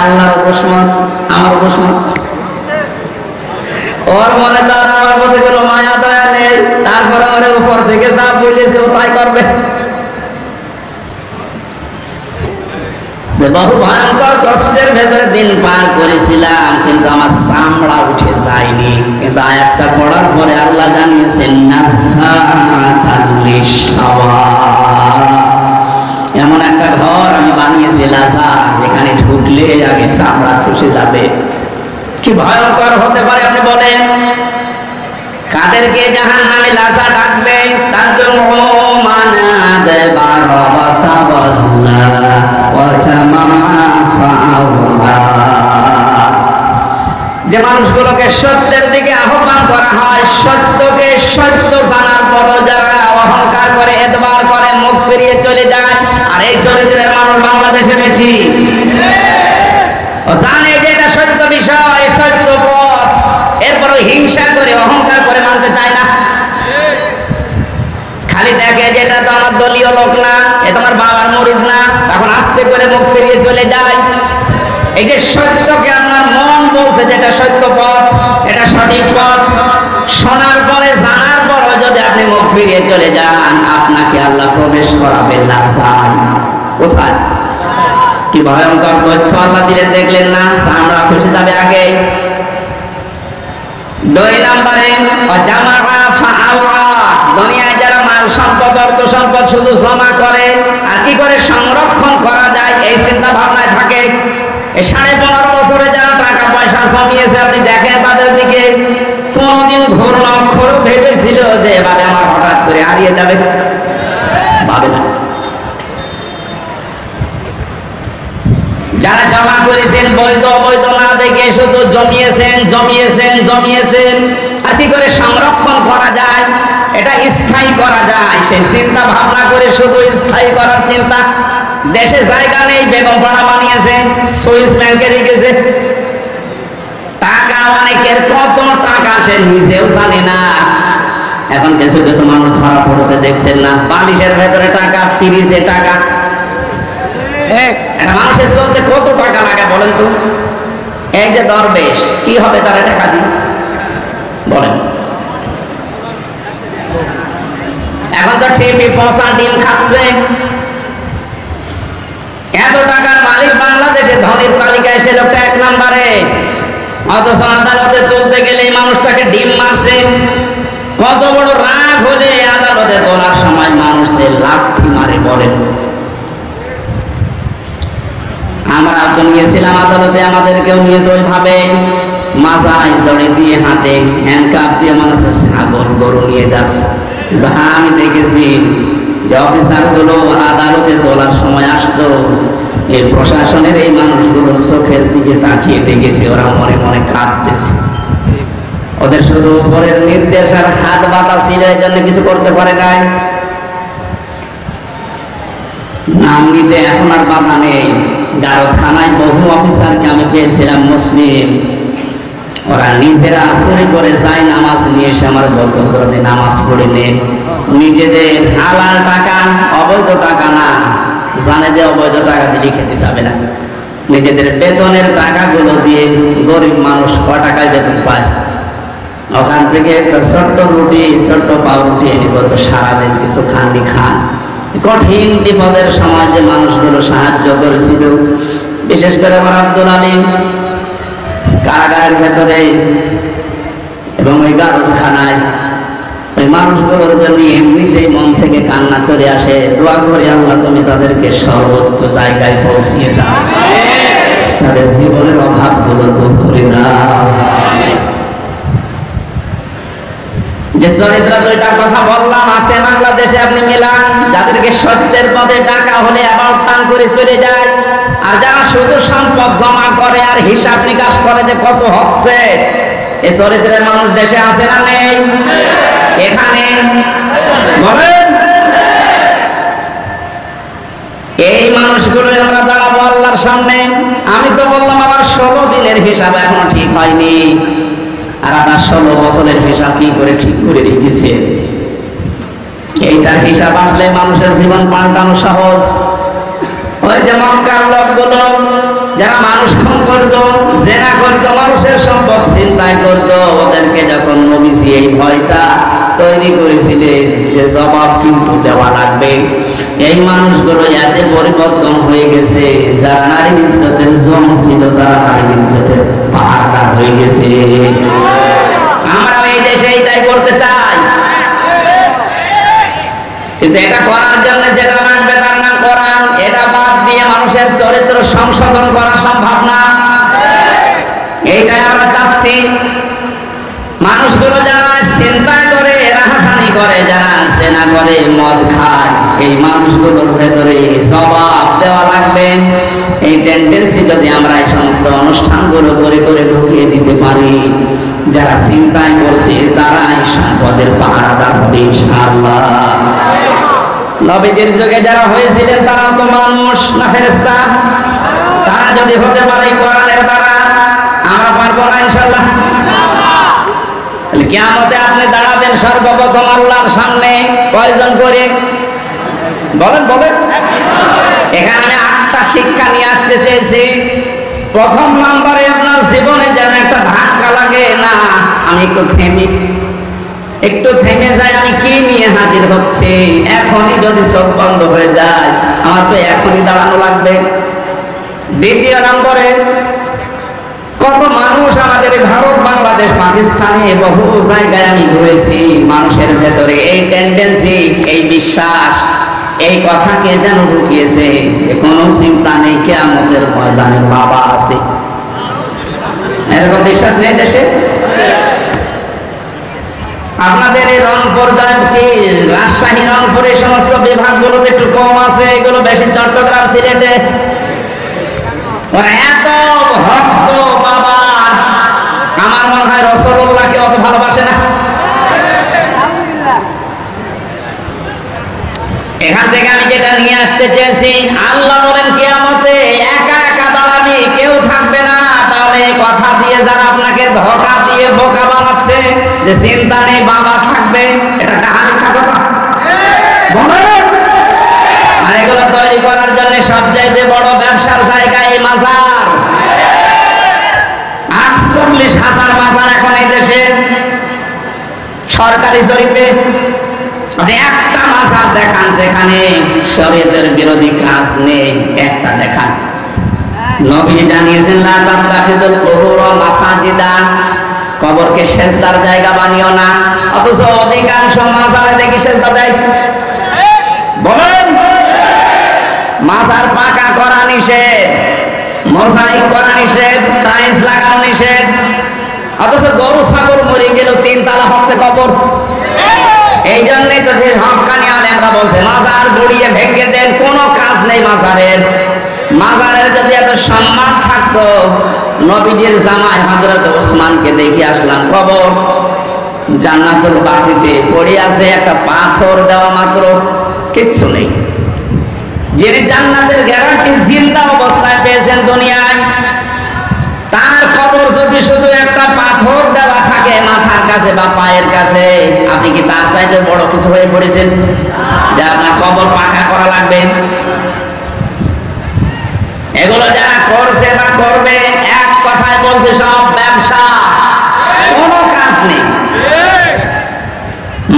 আল্লাহর দুশমন, আমার দুশমন। ওর মনে তো আমার মধ্যে কোনো মায়া দয়া নেই, তারপরে ওর উপর থেকে যা বলেছে ও তাই করবে। বহু ভয়ঙ্কর কষ্টের ভেতরে দিন পার করেছিলাম, কিন্তু আমার চামড়া উঠে যায়নি। কিন্তু আয়াতটা পড়ার পরে আল্লাহ জানিয়েছেন এমন একটা ঘর আমি বানিয়েছি লাজা, যেখানে ঢুকলে আগে চামড়া খসে যাবে। কি ভয়ঙ্কর হতে পারে আপনি বলেন? কাদেরকে জাহান্নামে লাজা ডাকবে? যে মানুষগুলোকে সত্যের দিকে আহ্বান করা হয়, সত্যকে সত্য জানার পরও যারা অহংকার করে, এতবার করে, মুখ ফিরিয়ে চলে যায়, আর এই চরিত্রের মানুষ বাংলাদেশে বেশি। ও জানে যে এটা সত্য বিষয়, সত্য পথ, এরপরও হিংসা করে, অহংকার করে মানতে চায় না। খালি দেখে যে এটা তো আমার দলীয় লোক না, এ তোমার বাবার মুরিদ না, তখন আস্তে করে মুখ ফিরিয়ে চলে যায়। এই যে সত্যকে আপনার মন বলছে যেটা সত্য পথ, এটা সঠিক পথ, শোনার পরে জানার পরও যদি আপনি মুখ ফিরিয়ে চলে যান, আপনাকে আল্লাহ প্রবেশ করাবেন না। কোথায়? কি ভয়ঙ্কর তথ্য আল্লাহ দিলে দেখলেন না? আমরা খুশি যাবে আগে। 2 নম্বরে দুনিয়ায় যারা মাল সম্পদ, অর্থ সম্পদ শুধু জমা করে আর কি করে সংরক্ষণ করা যায় এই চিন্তা ভাবনায় থাকে। এই 15.5 বছরে যারা টাকা পয়সা জমিয়েছে, আপনি দেখেন তাদের দিকে, কোনদিন ঘোর অক্ষর ভেবেছিল যে এভাবে আমার হঠাৎ করে হারিয়ে যাবে? ভাবে না। যারা জমা করেছেন বৈধ অবৈধ না দেখে শুধু জমিয়েছেন আর কি করে সংরক্ষণ করা যায়, এটা স্থায়ী করা যায়, সেই চিন্তা ভাবনা করে শুধু স্থায়ী করার চিন্তা। দেশে জায়গা নেই, বেগম পাড়া বানিয়েছে, সুইস ব্যাংকে রেখেছে টাকা, অনেকের কত টাকা সে নিজেও জানে না। এখন কিছু কিছু মানুষ ধরা পড়েছে, দেখছেন না? বালিশের ভেতরে টাকা, ফ্রিজে টাকা। মানুষের চলতে কত টাকা লাগে বলেন তো? এক যে দরবেশ, কি হবে তারা টাকা দিয়ে বলেন? এখন তো ঠিকই পচা ডিম খাচ্ছে। এত টাকার মালিক বাংলাদেশে, ধনীর তালিকায় সে লোকটা 1 নম্বরে, অথচ আদালতে তুলতে গেলে এই মানুষটাকে ডিম মারছে। কত বড় রাগ হলে আদালতে তোলার সময় মানুষের লাথি মারে বলেন। আমরা তো নিয়েছিলাম আদালতে, আমাদেরকেও নিয়েছে ওইভাবে, মাথায় দড়ি দিয়ে, হাতে হ্যান্ডকাপ দিয়ে, মানুষ ছাগল গরু নিয়ে যাচ্ছে। আমি দেখেছি যে অফিসার গুলো আদালতে তোলার সময় আসতো, এই প্রশাসনের এই মানুষগুলো চোখের দিকে তাকিয়ে দেখেছি, ওরা মনে মনে কাঁদতেছে। ওদের শুধু উপরের নির্দেশ আর হাত বাতা ছিল, এই জন্য কিছু করতে পারে নাই। নাম নিতে এখন আর বাধা নেই। গারদখানায় বহু অফিসারকে আমি পেয়েছিলাম মুসলিম, ওরা নিজেরা আসলে করে যায়, নামাজ নিয়ে এসে আমার বলতো আপনি নামাজ পড়ে নেন। নিজেদের হালাল টাকা, অবৈধ টাকা না, জানে যে অবৈধ টাকা দিলে খেতে যাবে না, নিজেদের বেতনের টাকাগুলো দিয়ে গরিব মানুষ ক টাকায় বেতন পায়, ওখান থেকে একটা ছোট্ট রুটি, ছোট্ট পাউরুটি এনে বলতো সারাদিন কিছু খাননি খান। কঠিন বিপদের সময় যে মানুষগুলো সাহায্য করেছিল, বিশেষ করে আমার আব্দুল আলী কারাগারের ভেতরে এবং ওই গারদখানায়, ওই মানুষগুলোর জন্য এমনিতেই মন থেকে কান্না চলে আসে। দোয়া করি আল্লাহ তুমি তাদেরকে সর্বোচ্চ জায়গায় পৌঁছিয়ে দাও, তাদের জীবনের অভাবগুলো দূর করে দাও। যে চরিত্র 2টার কথা বললাম আছে বাংলাদেশে, আপনি মিলান, যাদেরকে সত্যের পথে টাকা হলে আবার টান করে চলে যায়, আর যারা শুধু সম্পদ জমা করে আর হিসাব নিকাশ করে যে কত হচ্ছে, এই চরিত্রের মানুষ দেশে আছে না নেই? এখানে বলেন, এই মানুষগুলো আমরা দাঁড়াবো আল্লাহর সামনে। আমি তো বললাম আমার 16 দিনের হিসাব এখনো ঠিক হয়নি, আর আপনার 16 বছরের হিসাব কি করে ঠিক করে রেখেছে? এইটার হিসাব আসলে মানুষের জীবন পাল্টানো সহজ। ওই যে মক্কার লোকগুলো যারা মানুষ খুন করতো, জেনা করতো, মানুষের সম্পদ ছিনতাই করতো, ওদেরকে যখন নবীজি এই ভয়টা তৈরি করেছিলেন যে জবাব কিন্তু দেওয়া লাগবে, এই মানুষগুলো এতে পরিবর্তন হয়ে গেছে, যারা নারীর ইজ্জতের জম ছিল তারা নারীর ইজ্জতের পাহাড়দার হয়ে গেছে। আমরা এই দেশে এইটাই করতে চাই, কিন্তু এটা করার জন্য যেটা লাগবে তার নাম কোরআন। এটা বাদ দিয়ে মানুষের চরিত্র সংশোধন করা সম্ভব না, এইটাই আমরা চাচ্ছি। মানুষগুলো যারা চিন্তা করে, রাহাজানি করে, যারা সেনা করে, মদ খায়, এই মানুষগুলোর ভেতরে জবাব দেওয়া লাগবে। এই টেন্ডেন্সি যদি আমরা এই সমস্ত অনুষ্ঠানগুলো করে করে ঢুকিয়ে দিতে পারি, যারা চিন্তায় করছে তারাই সম্পদের পাহারাদার হবে ইনশাআল্লাহ। নবীদের যুগে যারা হয়েছিলেন তারা তো মানুষ না ফেরেশতা? তারা যদি হতে পারে কোরআনের দ্বারা, আমরা পারবো না ইনশাআল্লাহ? কিয়ামতে আপনি দাঁড়াবেন সর্বপ্রথম আল্লাহর সামনে কয়জন করে বলেন বলেন? এখানে আমি 8টা শিক্ষা নিয়ে আসতে চেয়েছি। প্রথম নম্বরে আপনার জীবনে যেন একটা ধাক্কা লাগে না, আমি একটু থেমে যাই, আমি কি নিয়ে হাজির হচ্ছে। এখনই যদি চোখ বন্ধ হয়ে যায়, আমার তো এখনই দাঁড়ানো লাগবে। দ্বিতীয় নম্বরে, কত মানুষ আমাদের ভারত, বাংলাদেশ, পাকিস্তানে বহু জায়গায় আমি ঘুরেছি, মানুষের ভেতরে এই টেন্ডেন্সি, এই বিশ্বাস, এই কথাকে যেন ঢুকিয়েছে কোনো চিন্তা নেই, কিয়ামতের ময়দানে বাবা আছে। এরকম বিশ্বাস নেই দেশে? আপনাদের এই রংপুর, রাজশাহী, রংপুর এই সমস্ত বিভাগগুলোতে একটু কম আছে, এগুলো বেশি চট্টগ্রাম, সিলেটে। এত ভক্ত বাবা, আমার মনে হয় রাসূলুল্লাহকে অত ভালোবাসে না। এখান থেকে আমি যেটা নিয়ে আসতে চেয়েছি, আল্লাহ বলেন কিয়ামতে একা একা দাঁড়াবি, কেউ থাকবে না। তাহলে এই কথা দিয়ে যারা আপনাকে ধোঁকা দিয়ে বোকা বানাচ্ছে যে চিন্তা নেই বাবা থাকবে, এটা কাহানি থাকো না বলেন। আর এগুলো তৈরি করার জন্য সবচাইতে বড় ব্যবসার জায়গা এই মাজার। 48,000 মাজার এখন এই দেশে সরকারি জরিপে। আপনি একটা মাজার দেখান যেখানে শরীয়তের বিরোধী কাজ নেই, একটা দেখান। নবী জানিয়েছেন লা তাত্তাখিযুল কুবুর মাসাজিদা, কবরকে সেজদার জায়গা বানিও না। অথচ অধিকাংশ মাজারে দেখি সেজদা দেয়। বলেন, মাজার পাকা করা নিষেধ, মোজাইক করা নিষেধ, টাইলস লাগানো নিষেধ। অথচ গরু ছাগল মরে গেল 3 তালা হচ্ছে কবর। এই জন্যই তো যে হক্কানি আলেমরা বলছে মাজার গড়িয়ে ভেঙে দেন, কোনো কাজ নেই মাজারের। মাজারের যদি এত সম্মান থাকতো, নবীজির জামাই হযরত ওসমানকে দেখে আসলাম, কবর জান্নাতুল বাকিতে পড়ে আছে, একটা পাথর দেওয়া মাত্র, কিচ্ছু নেই। যিনি জান্নাতের গ্যারান্টি জিন্দা অবস্থায় পেয়েছেন দুনিয়ায়, তার কবর যদি শুধু একটা পাথর দেওয়া থাকে মাথার কাছে বা পায়ের কাছে, আপনি কি তার চাইতে বড় কিছু হয়ে পড়েছেন যে আপনার কবর পাকা করা লাগবে? এগুলো যারা করছে বা করবে, এক কথায় বলছে সব ব্যবসা, কোনো কাজ নেই।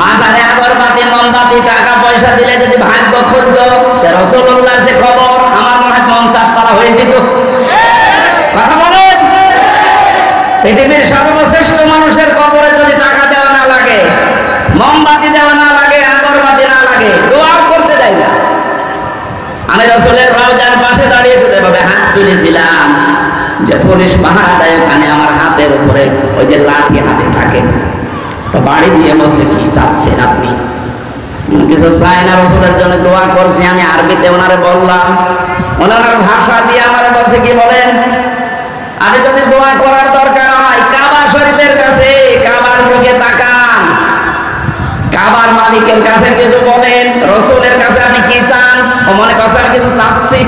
মাজারে আগরবাতি, মোমবাতি, টাকা পয়সা দিলে যদি ভাগ্য খুলতো, রাসূলুল্লাহর যে খবর, আমার মনে হয় 50 তালা হয়ে যেত। কথা বলেন, পৃথিবীর সর্বশ্রেষ্ঠ মানুষের কবরে যদি টাকা দেওয়া না লাগে, মোমবাতি দেওয়া না লাগে, আগরবাতি না লাগে, দোয়া করতে দেয় না। আমি রাসূলের রওজার পাশে দাঁড়িয়ে শুনে ভাবে হাত তুলেছিলাম যে পুলিশ পাহারা দেয়, ওখানে আমার হাতের উপরে ওই যে লাঠি হাতে থাকে। বাড়ি দিয়ে বলছে কি চাচ্ছেন আপনি? কিছু চাই না, রাসূলের জন্য দোয়া করছি। আমি আরবিতে ওনারে বললাম, ওনার ভাষা দিয়ে আমারে বলছে কি বলেন, আমি যদি দোয়া করার দরকার হয় কাবা শরীফের কাছে, কাবার দিকে তাকান, কাবার মালিকের কাছে কিছু বলেন, রাসূলের কাছে আপনি কি চান? ও মনে করছে আমি কিছু চাচ্ছি।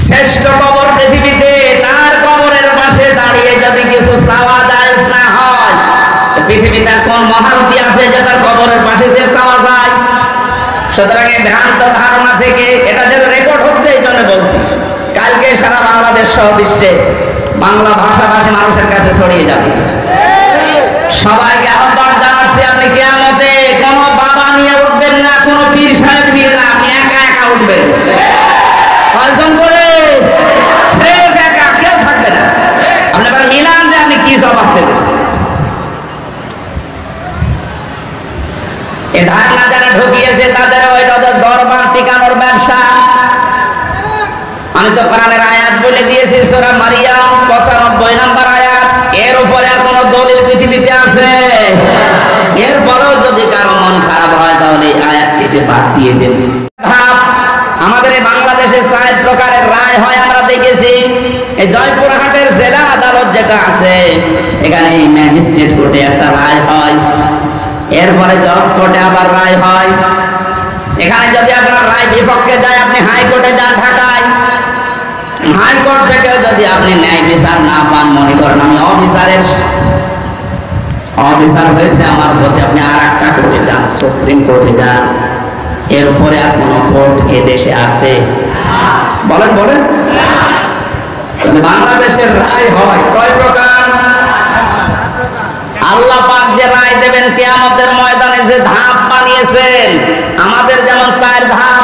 শ্রেষ্ঠ কবর পৃথিবীতে, তার কবরের পাশে দাঁড়িয়ে যদি কিছু চাওয়া যায় না হয়, পৃথিবীতে কোন মহারথী আছে যে তার কবরের পাশে যে চাওয়া যায়? সুতরাং এই ভ্রান্ত ধারণা থেকে, এটা যে রেকর্ড হচ্ছে এই জন্য বলছি, কালকে সারা বাংলাদেশ সহ বিশ্বে বাংলা ভাষাভাষী মানুষের কাছে ছড়িয়ে যাবে। সবাইকে আহ্বান জানাচ্ছি, আপনি কিয়ামতে কোনো বাবা নিয়ে উঠবেন না, কোনো পীর সাহেব নিয়ে না, আপনি একা একা উঠবেন। কয়জন করে? স্রেফ একা, কেউ থাকবে না। আপনি এবার মিলান যে আপনি কি জবাব দেবেন। এই ধারণা যারা ঢুকিয়েছে তাদের ওইটা দরবার টিকানোর ব্যবসা। আমি তো কোরআনের আয়াত বলে দিয়েছি, সূরা মারিয়াম 95 নম্বর আয়াত। এর উপরে আর কোন দলিল পৃথিবীতে আছে? এরপরেও যদি কারো মন খারাপ হয় তাহলে এই আয়াতকে কেটে বাদ দিয়ে দেন। আমাদের এই বাংলাদেশে 4 প্রকারের রায় হয় আমরা দেখেছি। এই জয়পুরহাটের জেলা আদালত যেটা আছে, এখানে ম্যাজিস্ট্রেট কোর্টে একটা রায় হয়, এরপরে জজ কোর্টে আবার রায় হয়। এখানে যদি আপনার রায় বিপক্ষে যায়, আপনি হাইকোর্টে যান ঢাকায়। হাইকোর্ট থেকেও যদি আপনি ন্যায় বিচার না পান, মনে করেন আমি অফিসার হয়েছে আমার প্রতি, আপনি আর একটা কোর্টে যান, সুপ্রিম কোর্টে যান। এরপরে আর কোন কোর্ট এ দেশে আছে? বলেন বলেন। বাংলাদেশের রায় হয় কয় প্রকার? আল্লাহ পাক যে রায় দেবেন কিয়ামতের ময়দানে, যে ধাপ বানিয়েছেন, আমাদের যেমন 4 ধাপ,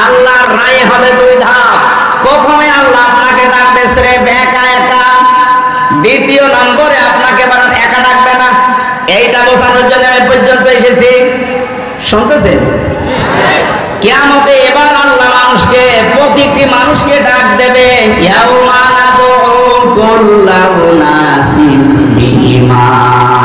আল্লাহর রায় হবে 2 ধাপ। প্রথমে আল্লাহ আপনাকে ডাকবে স্রেফ একা একা, দ্বিতীয় নম্বরে আপনাকে একা ডাকবে না। এইটা বোঝানোর জন্য আমি পর্যন্ত এসেছি। শুনতেছেন? কিয়ামতে এবার আল্লাহ মানুষকে, প্রতিটি মানুষকে ডাক দেবে, ইয়াউমা নাদউ কুল্লা উনাসিন বিইমামিহিম।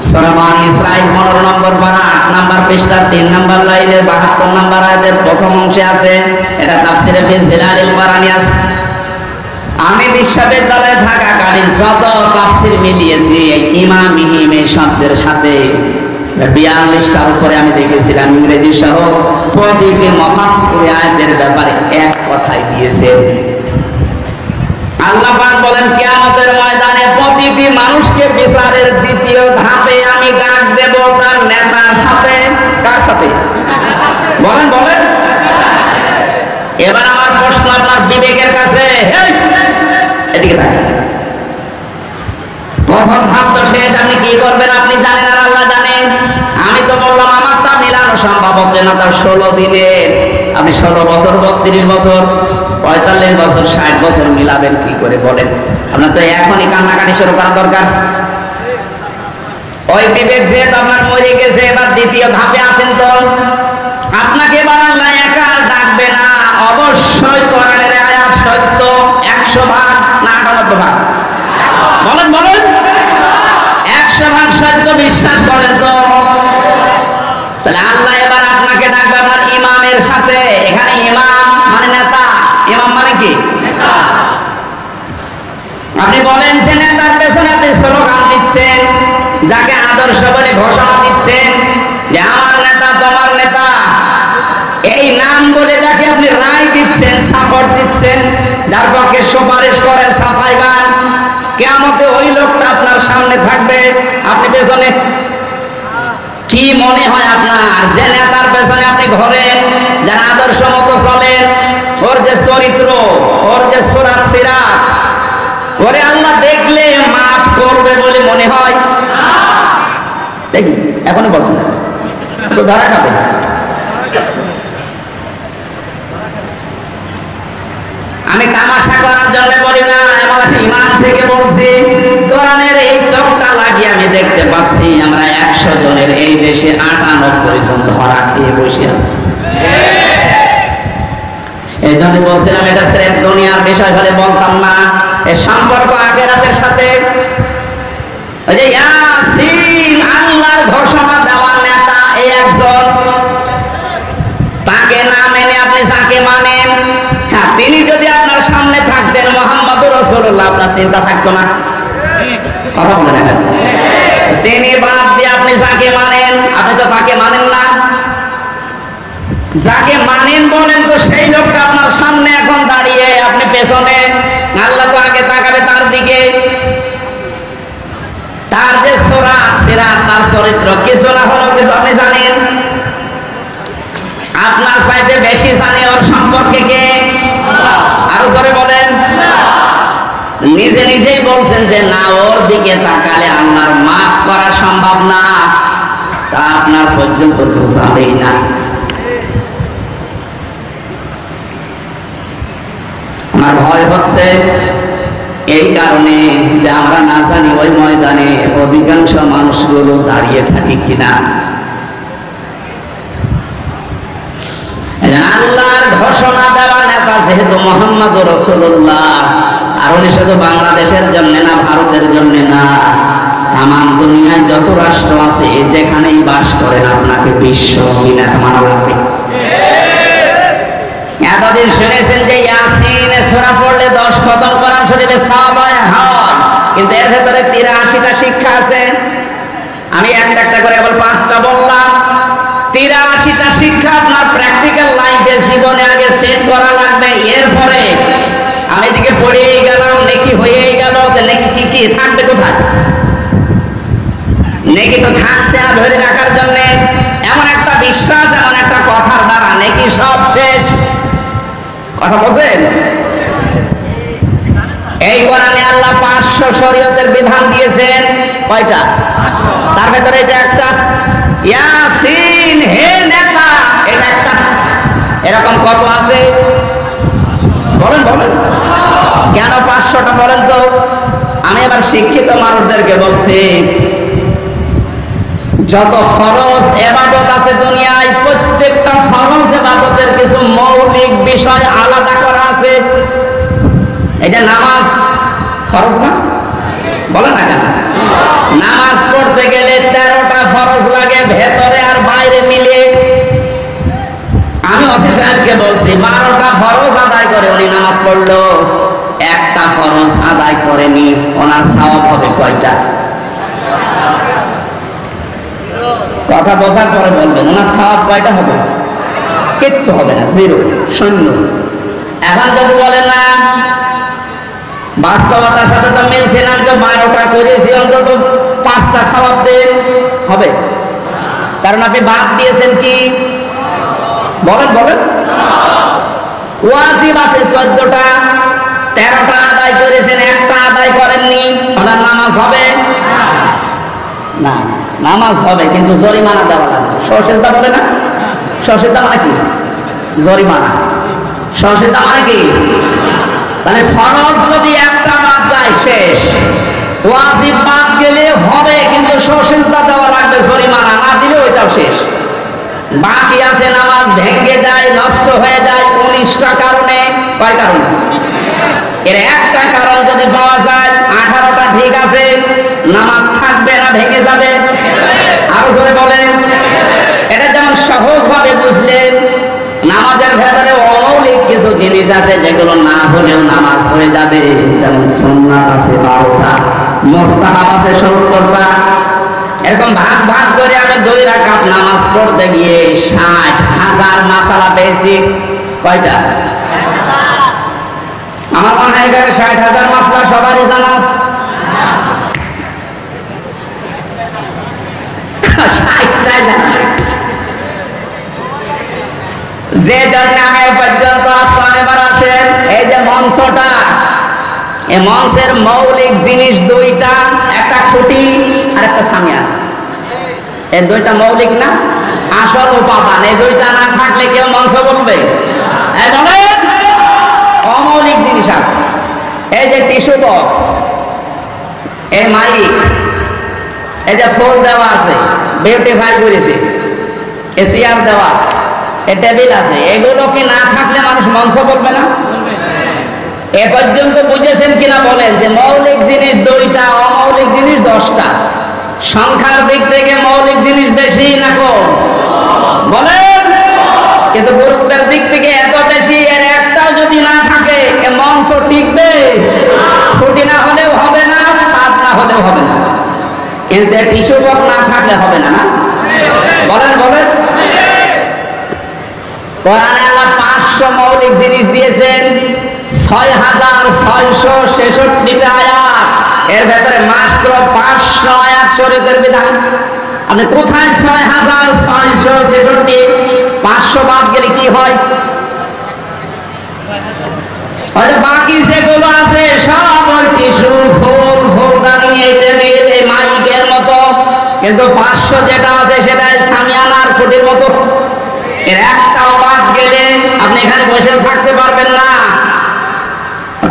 সূরা বনী ইসরাঈল 15 নম্বর পারা 8 নম্বর পৃষ্ঠা 3 নম্বর লাইনের 72 নম্বর আয়াতের প্রথম অংশে আছে। এটা তাফসীরে ফি জিলালিল মারানি আছে। আমি বিশ্ববিদ্যালয়ে থাকাকালীন যত তাফসীর মিলিয়েছি, এই ইমামিহিম এই শব্দের সাথে 42টার উপরে আমি দেখেছিলাম ইংরেজি সহ। প্রতিটি মুফাসসির আয়াতের ব্যাপারে এক কথাই দিয়েছে। আল্লাহ পাক বলেন কিয়ামতের ময়দানে প্রতিটি মানুষকে বিচারের দ্বিতীয় ধাপে আমি ডাক দেব তার নেতার সাথে। কার সাথে? বলেন বলেন। এবার আমার প্রশ্ন আপনার বিবেকের কাছে, এদিকে তাকান। প্রথম ধাপ তো শেষ, আপনি কি করবেন আপনি জানেন আর আল্লাহ জানেন। আমি তো বললাম আমারটা মিলানো সম্ভব হচ্ছে না। তার 16 দিনের আপনি 16 বছর, 32 বছর, 45 বছর, 60 বছর মিলাবেন কি করে বলেন? আপনার তো এখনই কান্নাকাটি শুরু করা দরকার। ওই বিবেক যেহেতু আপনার মরে গেছে, এবার দ্বিতীয় ধাপে আসেন তো। আপনাকে এবার আল্লাহ একা ডাকবে না, অবশ্যই কোরআনের আয়াত সত্য 100 ভাগ না 98 ভাগ? বলেন বলেন। 100 ভাগ সত্য বিশ্বাস করেন তো? তাহলে আল্লাহ এবার আপনাকে ডাকবে আপনার ইমামের সাথে। এখানে ইমাম মানে নেতা, ইমাম মানে কি? আপনি বলেন যে নেতার পেছনে আপনি স্লোগান দিচ্ছেন, যাকে আদর্শ বলে ঘোষণা দিচ্ছেন যে আমার নেতা তোমার নেতা, এই নাম বলে যাকে আপনি রায় দিচ্ছেন, সাপোর্ট দিচ্ছেন, যার পক্ষে সুপারিশ করেন, সাফাই গান, কিয়ামতে ওই লোকটা আপনার সামনে থাকবে, আপনি পেছনে। কি মনে হয় আপনার যে নেতার পেছনে আপনি ঘোরেন, যার আদর্শ মতো চলেন, ওর যে চরিত্র, ওর যে সুরাত সিরাত, ওরে আল্লাহ দেখলে মাফ করবে বলে মনে হয়? দেখি এখনো বলছেন তো ধরা খাবে। আমি তামাশা করার জন্য বলি না, এমন ইমান থেকে বলছি। কোরআনের এই চোখটা লাগিয়ে আমি দেখতে পাচ্ছি আমরা 100 জনের এই দেশে 98 জন ধরা খেয়ে বসে আছি। এই জন্য বলছিলাম এটা স্রেফ দুনিয়ার বিষয় হলে বলতাম না, এর সম্পর্ক আখিরাতের সাথে। ওই যে ইয়াসিন, আল্লাহর ঘোষণা দেওয়া নেতা এই একজন, তাকে না মেনে আপনি যাকে মানেন, তিনি যদি আপনার সামনে থাকতেন মুহাম্মদুর রাসূলুল্লাহ, আপনার চিন্তা থাকতো না? কথা বলেন এখন। তিনি বাদ দিয়ে আপনি যাকে মানেন, আপনি তো তাকে মানেন না। যাকে মানেন বলেন তো সেই লোকটা আপনার সামনে এখন দাঁড়িয়ে, আপনি পেছনে। আল্লাহ তো আগে তাকাবে তার দিকে। তার যে সুরাত সিরাত, তার চরিত্র কিছু না হলো কিছু আপনি জানেন। আপনার চাইতে বেশি জানে ওর সম্পর্কে কে? আরো জোরে বলেন। নিজে নিজেই বলছেন যে না, ওর দিকে তাকালে আল্লাহর মাফ করা সম্ভব না, তা আপনার পর্যন্ত তো যাবেই না। আমার ভয় হচ্ছে এই কারণে যে আমরা না জানি ওই ময়দানে অধিকাংশ মানুষগুলো দাঁড়িয়ে থাকে কিনা। আল্লাহর ঘোষণা দেওয়া নেতা যেহেতু মুহাম্মদুর রাসূলুল্লাহ, আর উনি শুধু বাংলাদেশের জন্য না, ভারতের জন্য না, তামাম দুনিয়ায় যত রাষ্ট্র আছে যেখানেই বাস করেন আপনাকে বিশ্ব বিনাশ মানা লাগবে। এতদিন শুনেছেন যে ইয়াসিনে সূরা পড়লে 10 খতম কোরআন শরীফে সওয়াব হয়, কিন্তু এর ভেতরে 83টা শিক্ষা আছে। আমি একটা করে আবার 5টা বললাম। 83টা শিক্ষা আপনার প্র্যাকটিক্যাল লাইফে জীবনে আগে সেট করা লাগবে। এরপরে আমি এদিকে পড়েই গেলাম, নেকি হয়েই গেল, নেকি কি থাকবে কোথায়? নেকি তো থাকছে আর ধরে রাখার জন্য এমন একটা বিশ্বাস, এমন একটা কথার দ্বারা নেকি সব শেষ। কথা বলছেন? এই কোরআনে আল্লাহ 500 শরীয়তের বিধান দিয়েছেন। কয়টা? তার ভেতরে এটা একটা। ইয়াসিন হে নেতা, এটা একটা। এরকম কত আছে বলেন? কেন 500টা বলেন তো? আমি এবার শিক্ষিত মানুষদেরকে বলছি, যত ফরজ ইবাদত আছে দুনিয়ায়, প্রত্যেকটা ফরজ ইবাদতের কিছু মৌলিক বিষয় আলাদা করা আছে। এটা নামাজ ফরজ না? বলেন না কেন? নামাজ পড়তে গেলে 13টা ফরজ লাগে, ভেতরে আর বাইরে মিলে। আমি ওসি সাহেবকে বলছি 12টা ফরজ আদায় করে উনি নামাজ পড়লো, একটা ফরজ আদায় করেনি, ওনার সওয়াব হবে কয়টা? কথা বোঝার পরে বলবেন ওনার সওয়াব কয়টা হবে? কিচ্ছু হবে না, 0, শূন্য। এখন যদি বলেন না, বাস্তবতার সাথে তো মিলছে না, তো 12টা করেছি, অন্তত 5টা সওয়াব দেন, হবে? কারণ আপনি বাদ দিয়েছেন কি? বলেন। ওয়াজিব আছে 14টা, 13টা আদায় করেছেন, একটা আদায় করেননি, ওনার নামাজ হবে না? নামাজ হবে, কিন্তু জরিমানা দেওয়া লাগবে। সহসিদ্ধা বলে না? সহসিদ্ধা মানে কি? জরিমানা। সহসিদ্ধা মানে কি? তাহলে ফরজ যদি একটা বাদ যায় শেষ, ওয়াজিব বাদ গেলে হবে, কিন্তু সহসিদ্ধা দেওয়া লাগবে, জরিমানা না দিলে ওইটাও শেষ। বাকি আছে নামাজ ভেঙে যায়, নষ্ট হয়ে যায় 19টা কারণে। কয় কারণে? এর একটা কারণ যদি পাওয়া যায়, 18টা ঠিক আছে, নামাজ থাকবে না, ভেঙে যাবে। আরো জোরে বলেন। এটা যেমন সহজ ভাবে বুঝলেন, নামাজের ভেতরে অমৌলিক কিছু জিনিস আছে যেগুলো না হলেও নামাজ হয়ে যাবে। যেমন সুন্নাত আছে 12টা, মুস্তাহাব আছে 70টা। এরকম ভাগ করে আমি 2 রাকাত নামাজ পড়তে গিয়ে 60,000 মাসালা পেয়েছি। কয়টা? আমার মনে হয় 60,000 মাসলা সবারই জানা আছে। 60টাই জানা। যে জন্য আমি এই পর্যন্ত আসলাম, এবার আসেন এই যে মঞ্চটা, এই মঞ্চের মৌলিক জিনিস 2টা, একটা খুঁটি আর একটা সামিয়ান। এই 2টা মৌলিক না? আসল উপাদান। এই 2টা না থাকলে কেউ মঞ্চ বলবে? অমৌলিক জিনিস আছে। এই যে টিস্যু বক্স, এই মাইক, এই যে ফুল দেওয়া আছে, বিউটিফাই করেছে, এই চেয়ার দেওয়া আছে, এই টেবিল আছে, এগুলো কি না থাকলে মানুষ মঞ্চ বলবে না? এ পর্যন্ত বুঝেছেন কিনা বলেন? যে মৌলিক জিনিস 2টা, অমৌলিক জিনিস 10টা। সংখ্যার দিক থেকে মৌলিক জিনিস বেশি না কম? বলেন। কিন্তু গুরুত্বের দিক থেকে এত বেশি, এর একটাও যদি না থাকে এ মঞ্চ টিকবে? খুঁটি না হলেও হবে না, ছাদ না হলেও হবে না, কিন্তু টিস্যু বক্স না থাকলে হবে না। না বলেন? কোরআনে আল্লাহ 500 মৌলিক জিনিস দিয়েছেন, 6,666টা আয়াত। এর ভেতরে মাত্র 500 আয়াত শরীয়তের বিধান। আপনি কোথায় 6,666? 500 বাদ গেলে কি হয়? বাকি যেগুলো আছে সব টিস্যু, ফুলদানি, এই মাইকের মতো, কিন্তু 500 যেটা আছে সেটা সামিয়ানার খুঁটির মতো। এর একটাও বাদ গেলে আপনি এখানে বসে থাকতে পারবেন না,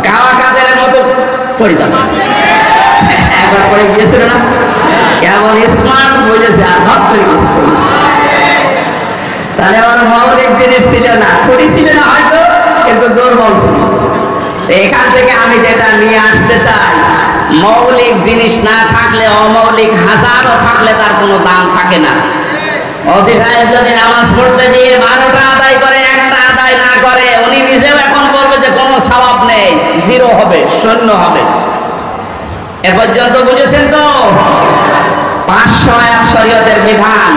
কাওয়া কাদের মতো পড়ে যাবেন। একবার পড়ে গিয়েছিল না? কেমন স্মার্ট বুঝেছে, আর ভাব করে গেছে। তাহলে আমার মৌলিক জিনিস ছিল না, খুঁটি ছিল না হয়তো, কিন্তু দুর্বল ছিল। এখান থেকে আমি যেটা নিয়ে আসতে চাই, মৌলিক জিনিস না থাকলে অমৌলিক হাজারও থাকলে তার কোনো দাম থাকে না। ওসি সাহেব যদি নামাজ পড়তে গিয়ে 12টা আদায় করে, একটা আদায় না করে, উনি নিজেও এখন বলবে যে কোনো সওয়াব নেই, জিরো হবে, শূন্য হবে। এ পর্যন্ত বুঝেছেন তো? 501 শরীয়তের বিধান,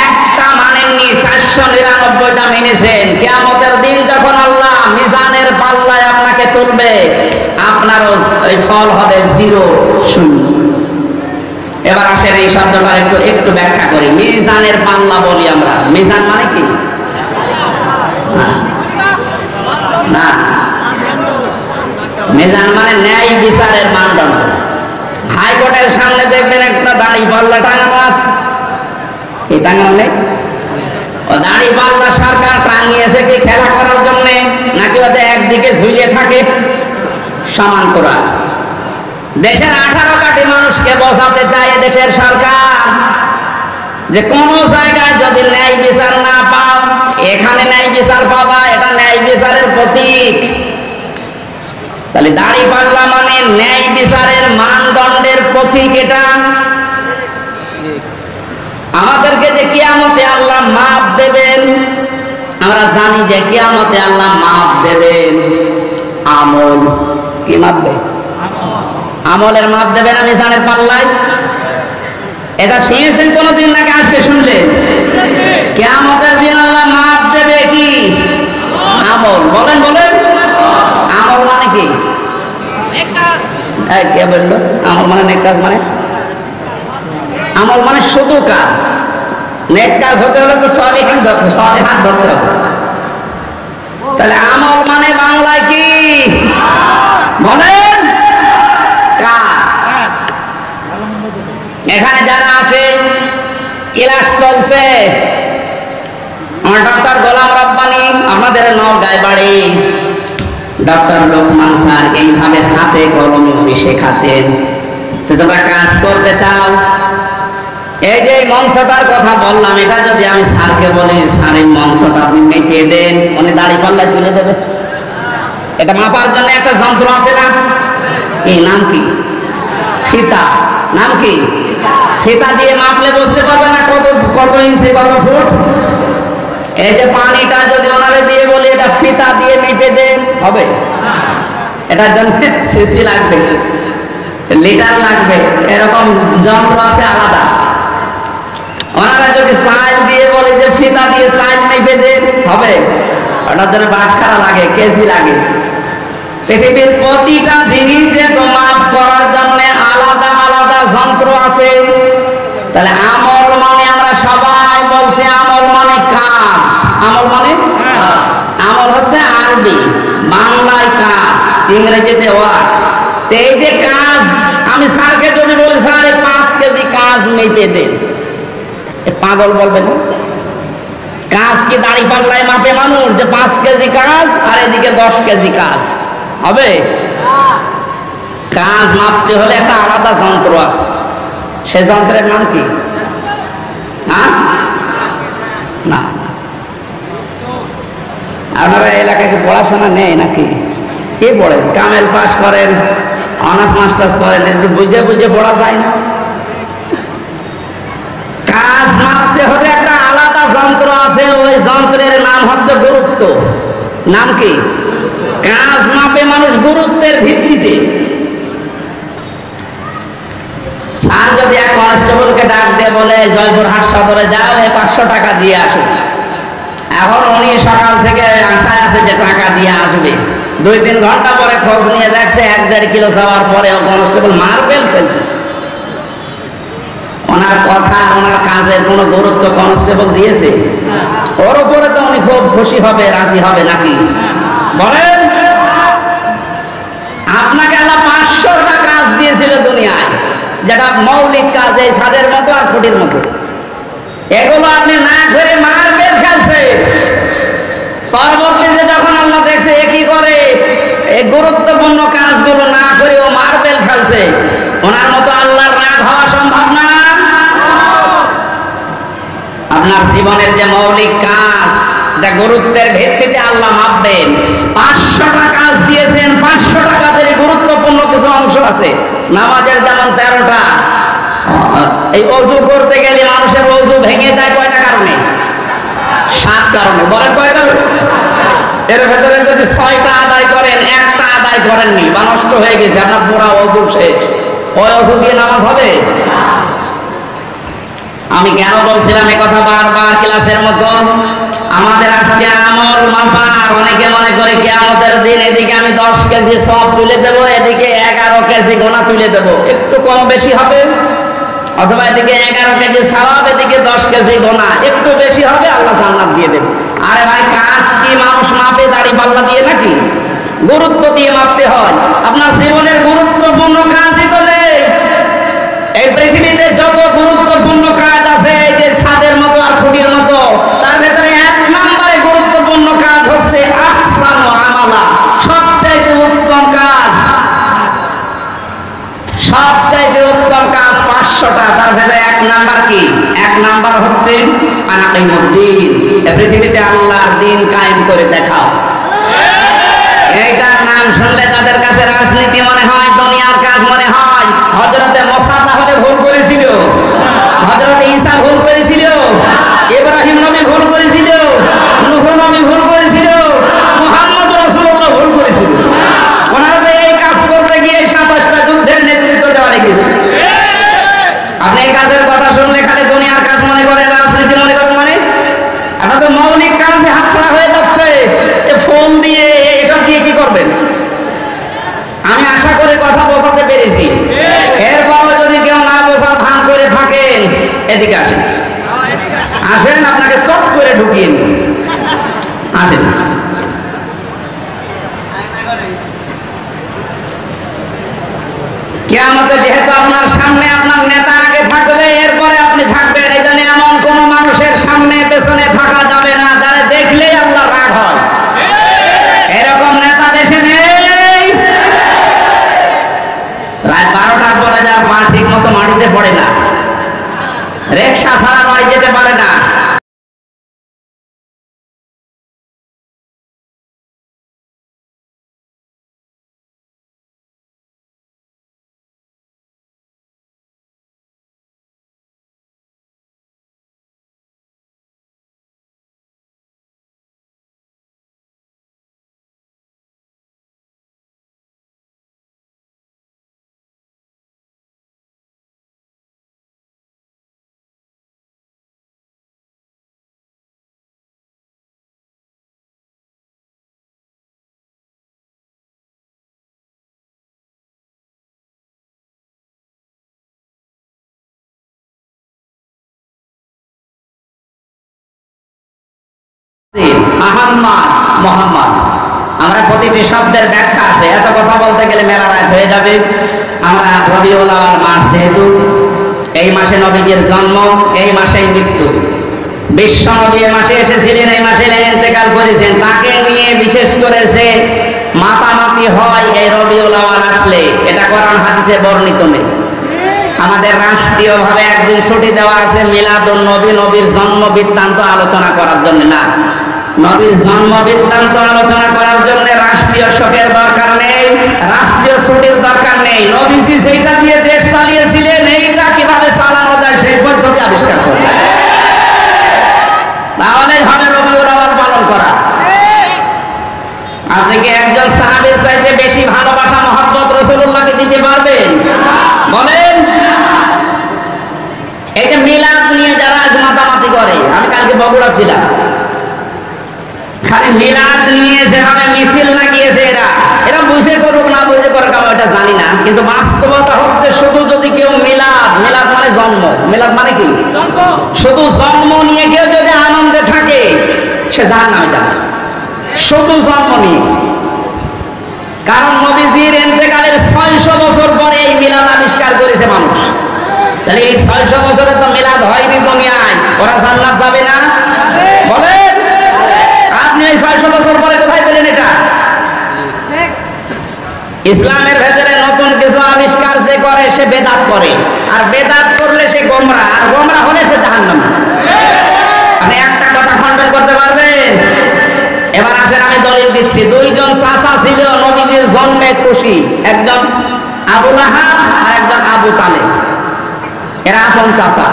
একটা মানেননি, 499টা মেনেছেন। কিয়ামতের দিন যখন আল্লাহ মিজানের পাল্লায় আপনাকে তুলবে, আপনারও ওই ফল হবে জিরো, শূন্য। এবার আসেন এই শব্দটা একটু ব্যাখ্যা করি। মিজানের পাল্লা বলি আমরা, মিজান মানে কি? না, মিজান মানে ন্যায় বিচারের মানদণ্ড। হাইকোর্টের সামনে দেখবেন একটা দাড়ি পাল্লা টাঙানো আছে, এই টাঙানো নেই? ও দাড়ি পাল্লা সরকার টাঙিয়েছে কি খেলা করার জন্য, নাকি ওদের একদিকে ঝুলিয়ে থাকে সমান্তরাল? দেশের 18 কোটি মানুষকে বোঝাতে চায় দেশের সরকার যে কোন জায়গায় যদি ন্যায় বিচার না পাও, এখানে ন্যায় বিচার পাবা, এটা ন্যায় বিচারের প্রতীক। তাহলে দাড়ি পাল্লা মানে ন্যায় বিচারের মানদণ্ডের প্রতীক। এটা আমাদেরকে যে কিয়ামতে আল্লাহ মাপ দেবেন, আমরা জানি যে কিয়ামতে আল্লাহ মাপ দেবেন আমল। কি মাপবে? আমলের মাপ দেবেন আমি মিজানের পাল্লায়। এটা শুনেছেন কোনদিন নাকি আজকে শুনলেন? কিয়ামতের দিন আল্লাহ মাপ দেবে কি? আমল। বলেন বলেন, আমল মানে কি? কে বললো আমল মানে নেক কাজ? মানে আমল মানে শুধু কাজ। নেক কাজ হতে হলে তো সলিহাত ধরতে হবে। তাহলে আমল মানে বাংলায় কি? বলেন, কাজ। এখানে যারা আছে, ক্লাস চলছে, আমার ডক্টর গোলাম রব্বানী, আমাদের নওগাঁয় বাড়ি, ডক্টর লোকমান স্যার এইভাবে হাতে কলমে শেখাতেন। তো তোমরা কাজ করতে চাও, এই যে মঞ্চটার কথা বললাম, এটা যদি আমি স্যারকে বলি স্যার এই মঞ্চটা আপনি মেপে দেন, উনি দাড়ি পাল্লায় তুলে দেবে। এটা মাপার জন্য একটা যন্ত্র আছে না? এই নাম কি? ফিতা। নাম কি? ফিতা দিয়ে মাপলে বুঝতে পারবে না কত ইঞ্চি কত ফুট। এই যে পানিটা যদি ওনারে দিয়ে বলি এটা ফিতা দিয়ে মেপে দেন, হবে? এটার জন্য সিসি লাগবে, লিটার লাগবে, এরকম যন্ত্র আছে আলাদা। ওনারা যদি সাইজ দিয়ে বলে যে ফিতা দিয়ে সাইজ মেপে দেন, হবে? ওটার জন্য বাটখারা লাগে, কেজি লাগে। পৃথিবীর প্রতিটা জিনিস যে মাপ করার জন্য আলাদা আলাদা যন্ত্র আছে। তাহলে আমল মানে আমরা সবাই বলছি আমল মানে কাজ। আমল মানে আমল হচ্ছে আরবি, বাংলায় কাজ, ইংরেজিতে ওয়ার্ক। এই যে কাজ, আমি স্যারকে যদি বলি স্যার 5 কেজি কাজ মেপে দেন, পাগল বলবেন না? কাজ কি দাড়ি পাল্লায় মাপে মানুষ যে 5 কেজি কাজ আর এদিকে 10 কেজি কাজ? হবে? কাজ মাপতে হলে একটা আলাদা যন্ত্র আছে। সে যন্ত্রের নাম কি? না, আপনারা এলাকায় কি পড়াশোনা নেই নাকি? কি পড়েন? কামেল পাস করেন, অনার্স মাস্টার্স করেন, একটু বুঝে বুঝে পড়া যায় না? কাজ মাপতে হলে একটা আলাদা যন্ত্র আছে, ওই যন্ত্রের নাম হচ্ছে গুরুত্ব। নাম কি? কাজ মাপে মানুষ গুরুত্বের ভিত্তিতে। স্যার যদি এক কনস্টেবলকে ডাক দিয়ে বলে জয়পুরহাট সদরে যাও, 500 টাকা দিয়ে আসো, এখন উনি সকাল থেকে আশায় আছে যে টাকা দিয়ে আসবে। 2-3 ঘন্টা পরে খোঁজ নিয়ে দেখছে 1-1.5 কিলো যাওয়ার পরে কনস্টেবল মার্বেল ফেলতেছে। ওনার কথা, ওনার কাজের কোনো গুরুত্ব কনস্টেবল দিয়েছে? ওর উপরে তো উনি খুব খুশি হবে, রাজি হবে নাকি? বলেন, আপনাকে আল্লাহ 500টা কাজ দিয়েছিল দুনিয়ায়, যেটা মৌলিক কাজ, এই ছাদের মতো আর খুঁটির মতো। এগুলো আপনি না করে মার্বেল খেলছে। পরবর্তীতে যখন আল্লাহ দেখছে এ কি করে, এই গুরুত্বপূর্ণ কাজগুলো না করে ও মার্বেল খেলছে, ওনার মতো আল্লাহর রাগ হওয়া সম্ভব না। আপনার জীবনের যে মৌলিক কাজ, যা গুরুত্বের ভিত্তিতে আল্লাহ মাপবেন, 500টা কাজ দিয়েছেন, 500টা কাজের গুরুত্বপূর্ণ কিছু অংশ আছে, নামাজের যেমন 13টা, এই অজু করতে গেলে মানুষের অজু ভেঙে যায় কয়টা কারণে? 7 কারণে। বলেন কয়টা? এর ভেতরে যদি 6টা আদায় করেন, একটা আদায় করেননি বা নষ্ট হয়ে গেছে, আপনার পুরা অজু শেষ। ওই অজু দিয়ে নামাজ হবে? আমি কেন বলছিলাম এই কথা বারবার ক্লাসের মতো? আমাদের আজকে আমল মাপার, অনেকে মনে করে কিয়ামতের দিন এদিকে আমি 10 কেজি সব তুলে দেবো, এদিকে 11 কেজি গোনা তুলে দেবো, একটু কম বেশি হবে, অথবা এদিকে 11 কেজি সওয়াব, এদিকে 10 কেজি গোনা, একটু বেশি হবে, আল্লাহ জান্নাত দিয়ে দেবে। আরে ভাই, কাজ কি মানুষ মাপে দাড়ি পাল্লা দিয়ে নাকি? গুরুত্ব দিয়ে মাপতে হয়। আপনার জীবনের গুরুত্বপূর্ণ কাজই তো নেই। এই পৃথিবীতে যত গুরুত্বপূর্ণ কাজ আছে, এই যে ছাদের মতো আর খুঁটির মতো, তার ভেতরে 1 নম্বরে গুরুত্বপূর্ণ কাজ হচ্ছে আহসানু আমালা, সবচাইতে উত্তম কাজ। সবচাইতে উত্তম কাজ 500টা, তার ভেতরে 1 নাম্বার কি? 1 নাম্বার হচ্ছে আনাকিমুদ্দিন, এই পৃথিবীতে আল্লাহর দ্বীন কায়েম করে দেখাও। এইটার নাম শুনলে তাদের কাছে রাজনীতি মনে হয়, দুনিয়ার কাজ মনে হয়। হযরতে মুসা তাহলে ভুল করেছিল? হযরতে ঈসা ভুল করেছিল? ইব্রাহিম নবী ভুল করেছিল? নূহ নবী ভুল করেছিল? মুহাম্মদ রাসূলুল্লাহ ভুল করেছিল? ওনারা তো এই কাজ করতে গিয়ে 27টা যুদ্ধের নেতৃত্ব দেওয়া লেগেছে। আপনি এই কাজের কথা শুনলে খালি দুনিয়ার কাজ মনে করেন, রাজনীতি মনে করেন, মানে আপনার তো মৌলিক কাজে হাতছাড়া হয়ে যাচ্ছে। ফোন দিয়ে এটা দিয়ে কি করবেন? আমি আশা করে কথা বোঝাতে পেরেছি। এরপরে যদি কেউ না বোঝার ভান করে থাকেন, এদিকে আসেন, আসেন, আপনাকে চট করে ঢুকিয়ে নিন, আসেন। কিয়ামতে যেহেতু আপনার সামনে আপনার নেতা আগে থাকবে, এরপরে আপনি থাকবেন, এই জন্য এমন কোন মানুষের সামনে পেছনে থাকা যাবে না যারা দেখলেই আল্লাহর রাগ হয়। এরকম নেতা দেশে নেই। রাত 12টার পরে যার পা ঠিক মতো মাটিতে পড়ে না, রিকশা ছাড়া বাড়ি যেতে পারে না। আহম্মদ মোহাম্মদ, আমরা প্রতিটি শব্দের ব্যাখ্যা আছে, এত কথা বলতে গেলে মেলা রাত হয়ে যাবে। আমরা রবিউল আউয়াল মাস, যেহেতু এই মাসে নবীজির জন্ম, এই মাসেই মৃত্যু। বিশ্ব নবী এই মাসে এসেছিলেন, এই মাসে ইন্তেকাল করেছেন। তাকে নিয়ে বিশেষ করে যে মাতামাতি হয় এই রবিউল আউয়াল আসলে, এটা কোরআন হাদিসে বর্ণিত নেই। আমাদের রাষ্ট্রীয়ভাবে একদিন ছুটি দেওয়া আছে মিলাদুন নবী, নবীর জন্ম বৃত্তান্ত আলোচনা করার জন্য না। নবীর জন্ম বৃত্তান্ত আলোচনা করার জন্য রাষ্ট্রীয় শোকের দরকার নেই, রাষ্ট্রীয় ছুটির দরকার নেই। নবীজি যেটা দিয়ে দেশ চালিয়েছিলেন, এইটা কিভাবে চালানো যায় সেই পদ্ধতি আবিষ্কার করুন, তাহলেই হবে রবিউল আউয়াল পালন করা। আপনি কি একজন সাহাবীর চাইতে বেশি ভালোবাসা মহব্বত রাসূলুল্লাহকে দিতে পারবেন? বলেন। এই যে মিলাদ নিয়ে যারা আজ মাতামাতি করে, আমি কালকে বগুড়া ছিলাম, খালি মিলাদ নিয়ে যেভাবে মিছিল লাগিয়েছে, এরা বুঝে করুক না বুঝে করুক আমি এটা জানি না, কিন্তু বাস্তবতা হচ্ছে শুধু যদি কেউ মিলাদ, মিলাদ মানে জন্ম, মিলাদ মানে কি? শুধু জন্ম নিয়ে কেউ যদি আনন্দে থাকে, সে জাহান্নামে যাবে, শুধু জন্ম নিয়ে। কারণ নবীজির ইন্তেকালের 600 বছর পরে এই মিলাদ আবিষ্কার করেছে মানুষ। তাহলে এই 600 বছরে তো মিলাদ হয়নি দুনিয়ায়, ওরা জান্নাত যাবে না? বলেন। আপনি এই 600 বছর পরে কোথায় পেলেন এটা? ইসলামের ভেতরে নতুন কিছু আবিষ্কার যে করে সে বেদাত করে, আর বেদাত করলে সে গোমরা, আর গোমরা হলে সে জাহান্নামী। আপনি একটা কথা খণ্ডন করতে পারবেন? এবার আসেন আমি দলিল দিচ্ছি। 2 জন চাচা ছিল নবীজির জন্মে খুশি, একজন আবু লাহাব আর একজন আবু তালেব, এরা আপন চাচা।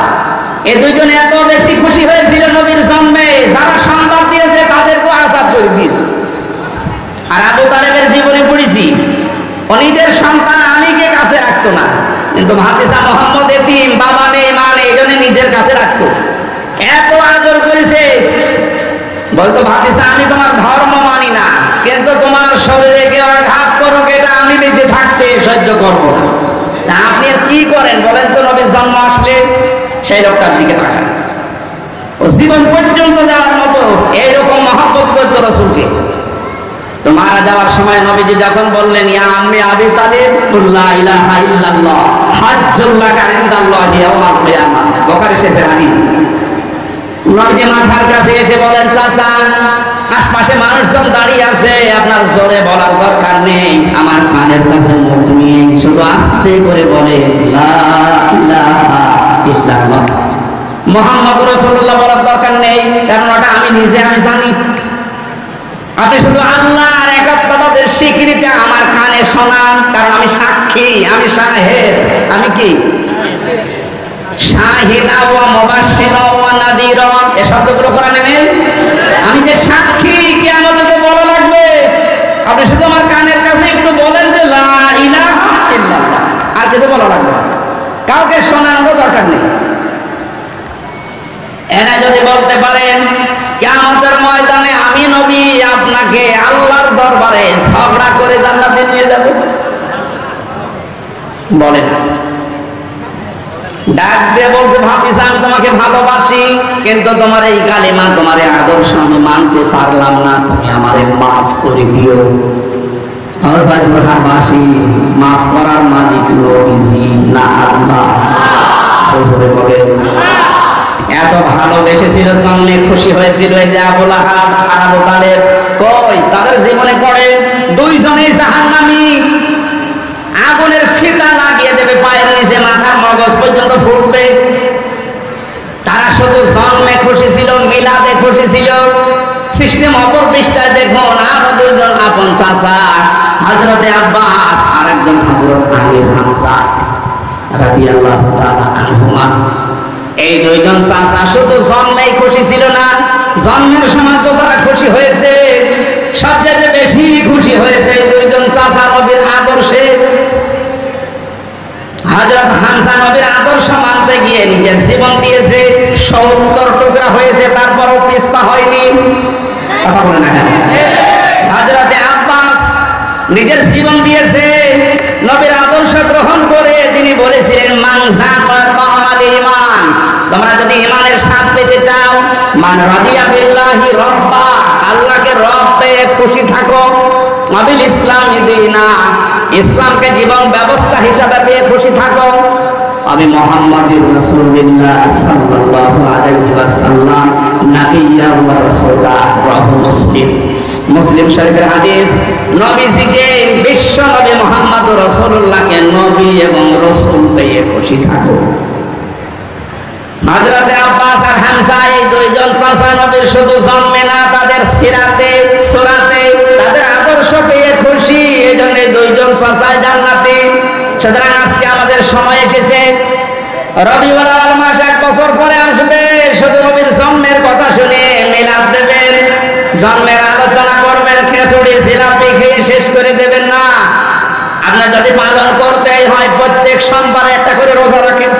এই দুইজন এত বেশি খুশি হয়েছিল নবীর জন্মে, যারা সংবাদ দিয়েছে তাদেরকে আজাদ করে দিয়েছে। আর আবু তালেবের জীবনে পড়েছি, নিজের সন্তান আলীকে কাছে রাখতো না, কিন্তু ভাতিজা মোহাম্মদ এতিম, বাবা নেই মা নেই, এই জন্য নিজের কাছে রাখতো। এত আদর করেছে, বলতো ভাতিজা আমি তোমার ধর্ম মানি না, কিন্তু তোমার শরীরে কেউ আঘাত করুক এটা আমি নিজে থাকতে সহ্য করবো না। তা আপনি আর কি করেন বলেন তো? নবীর জন্ম আসলে সেই লোকটার দিকে তাকান। ও জীবন পর্যন্ত দেওয়ার মতো এইরকম মহব্বত করতো রাসূলকে। তো মারা যাওয়ার সময় নবীজি যখন বললেন ইয়া আম্মি আবি তালিব লা ইলাহা ইল্লাল্লাহ হাজ্জুল লাকা ইনদাল্লাহি ইয়াওমাল কিয়ামাহ, বুখারী শরীফের হাদিস। নবীজি মাথার কাছে এসে বলেন চাচা, আশপাশে মানুষজন দাঁড়িয়ে আছে, আপনার জোরে বলার দরকার নেই, আমার কানের কাছে মুখ নিয়ে শুধু আস্তে করে বলে লা ইলাহা ইল্লাল্লাহ মুহাম্মাদুর রাসূলুল্লাহ বলার দরকার নেই, কারণ ওটা আমি নিজে আমি জানি। আপনি শুধু আল্লাহর একাত্মবাদের স্বীকৃতি আমার কানে শোনান, কারণ আমি সাক্ষী, আমি শাহেদ। আমি কি? শাহিদা ওয়া মুবাশশিরা ওয়া নাযীরা, এই শব্দগুলো কোরআনে নেই। আমি যে সাক্ষী, কিয়ামতে বলা লাগবে। আপনি শুধু আমার কানের কাছে একটু বলেন যে লা ইলাহা ইল্লাল্লাহ, আর কিছু বলা লাগবে না, কাউকে শোনানোর দরকার নেই। এরা যদি বলতে পারেন কিয়ামতের ময়দানে আমি নবী আপনাকে আল্লাহর দরবারে ঝগড়া করে জান্নাতে নিয়ে যাব, বলেন। ডাক দিয়ে বলছে ভাতিজা আমি তোমাকে ভালোবাসি, কিন্তু তোমার এই কালিমা, তোমার এই আদর্শ আমি মানতে পারলাম না, তুমি আমারে মাফ করে দিও। ভালোবাসি, মাফ করার মালিক নবীজি না আল্লাহ। বলে এত ভালোবেসেছিল, সামনে খুশি হয়েছিল এই যে আবু লাহাব আর আবু তালেব। কই তাদের জীবনে পড়ে দুইজনেই জাহান্নামী, আগুনের ফিতা লাগিয়ে দেবে পায়ের নিচে, মাথার মগজ পর্যন্ত ফুটবে। তারা শুধু জন্মে খুশি ছিল, মিলাদে খুশি ছিল। সিস্টেম অপর পৃষ্ঠায় দেখুন, আরো দুইজন আপন চাচা, হযরতে আব্বাস আর একজন হযরত আমির হামজা রাদিয়াল্লাহু তাআলা আনহুমা। এই দুইজন চাচা শুধু জন্মেই খুশি ছিল না, জন্মের সময় তো তারা খুশি হয়েছে, সবচেয়ে বেশি খুশি হয়েছে দুইজন চাচা নবীর আদর্শে। হযরত হামজা নবীর আদর্শ মানতে গিয়ে নিজের জীবন দিয়েছে, ৭০ টুকরা হয়েছে, তারপরও পিছপা হয়নি। কথা বলে না কেন? হযরতে আব্বাস নিজের জীবন দিয়েছে নবীর আদর্শ গ্রহণ করে। তিনি বলেছিলেন মান যাকা তাআমাল ঈমান, তোমরা যদি ঈমানের স্বাদ পেতে চাও, মান রাদিয়া বিল্লাহি রাব্বা, আল্লাহকে রব পেয়ে খুশি থাকো, আবিল ইসলামি দীনা, ইসলামকে জীবন ব্যবস্থা হিসাবে পেয়ে খুশি থাকো, আমি মুহাম্মাদুর রাসূলুল্লাহ সাল্লাল্লাহু আলাইহি ওয়াসাল্লাম নবিয়্যা ওয়া রাসূলা। মুসলিম, মুসলিম শরীফের হাদিস। নবীজিকে, বিশ্ব নবী মুহাম্মদুর রাসূলুল্লাহকে নবী এবং রাসূল পেয়ে খুশি থাকো। হযরতে আব্বাস আর হামজা এই দুইজন চাচা নবীর শুধু জন্মে না, তাদের সিরাতে, সুরাতে, তাদের আদর্শ পেয়ে খুশি, এই জন্য দুইজন চাচা জান্নাতে। সুতরাং আজকে আমাদের সময় এসেছে, রবিউল আউয়াল মাস 1 বছর পরে আসবে, শুধু নবীর জন্মের কথা শুনে মিলাদ দেবেন, জন্মের আলোচনা করবেন, খিচুড়ি জিলাপি খেয়ে শেষ করে দেবেন না। আপনার যদি পালন করতেই হয় প্রত্যেক সোমবারে একটা করে রোজা রাখেন।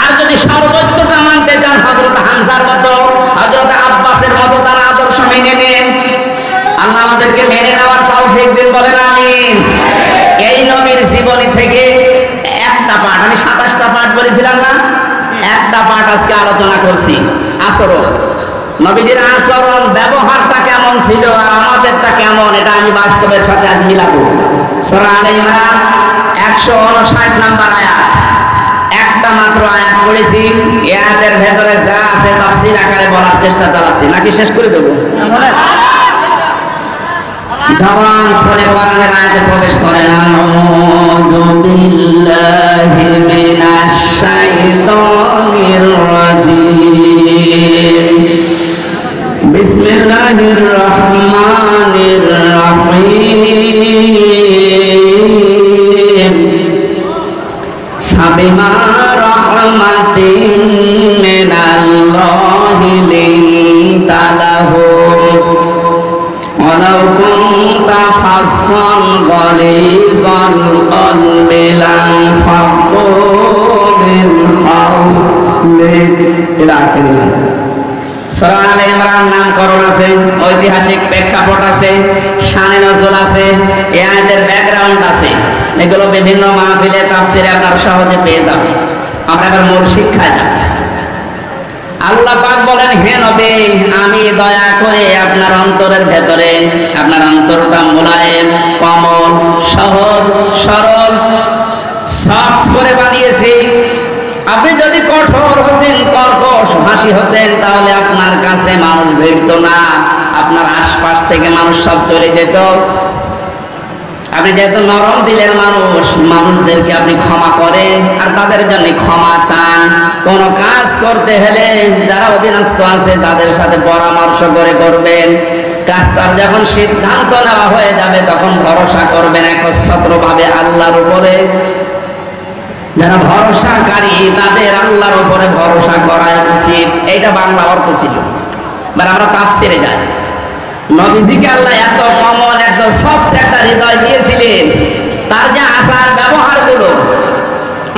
আর যদি সর্বোচ্চটা মানতে চান হযরত হামজার মতো, হযরত আব্বাসের মতো তার আদর্শ মেনে নেন। আল্লাহ আমাদেরকে মেনে নেওয়ার তৌফিক দিন, বলেন আমিন। এই নবীর জীবনী থেকে একটা পাঠ, আমি 27টা পাঠ বলেছিলাম না, একটা পাঠ আজকে আলোচনা করছি। আচরণ, নবীজির আচরণ, ব্যবহারটা কেমন ছিল আর আমাদেরটা কেমন, এটা আমি বাস্তবের সাথে আজ মিলাবো। সূরা আলে ইমরান 159 নম্বর আয়াত, একটা মাত্র আয়াত পড়েছি। এই আয়াতের ভেতরে যা আছে তাফসীর আকারে বলার চেষ্টা চালাচ্ছি, নাকি শেষ করে দেবো? জবান খুলে কোরআনের আয়াতে প্রবেশ করেন। আউযু বিল্লাহি মিনাশ শাইতানির রাজীম, বিসমিল্লাহির রহমানির রহিম। فبما رحمة من الله لنت لهم ولو كنت فظا غليظ القلب لانفضوا من حولك إلى آخره। সূরা আলে ইমরান নামকরণ আছে, ঐতিহাসিক প্রেক্ষাপট আছে, শানে নজুল আছে, এই আয়াতের ব্যাকগ্রাউন্ড আছে। এগুলো বিভিন্ন মাহফিলে তাফসিরে আপনারা সহজে পেয়ে যাবেন। আমরা এবার মূল শিক্ষায় যাচ্ছি। আল্লাহ পাক বলেন, হে নবী, আমি দয়া করে আপনার অন্তরের ভেতরে আপনার অন্তরটা মোলায়েম, কোমল, সহজ, সরল, সফট করে বানিয়েছি। আপনি যদি কঠোর হতেন, কর্কশ ভাষী হতেন, তাহলে আপনার কাছে মানুষ ভিড়ত না, আপনার আশপাশ থেকে মানুষ সব চলে যেত। আপনি যেহেতু নরম দিলের মানুষ, মানুষদেরকে আপনি ক্ষমা করেন আর তাদের জন্য ক্ষমা চান। কোন কাজ করতে হলে যারা অধীনস্থ আছে তাদের সাথে পরামর্শ করে করবেন। কাজটার যখন সিদ্ধান্ত নেওয়া হয়ে যাবে তখন ভরসা করবেন একচ্ছত্রভাবে আল্লাহর উপরে। যারা ভরসাকারী তাদের আল্লাহর উপরে ভরসা করা উচিত। এইটা বাংলা অর্থ ছিল। আমরা তাফসিরে যাই। নবীজিকে আল্লাহ এত কোমল, এত সফট একটা হৃদয় দিয়েছিলেন, তার যে আচার ব্যবহার গুলো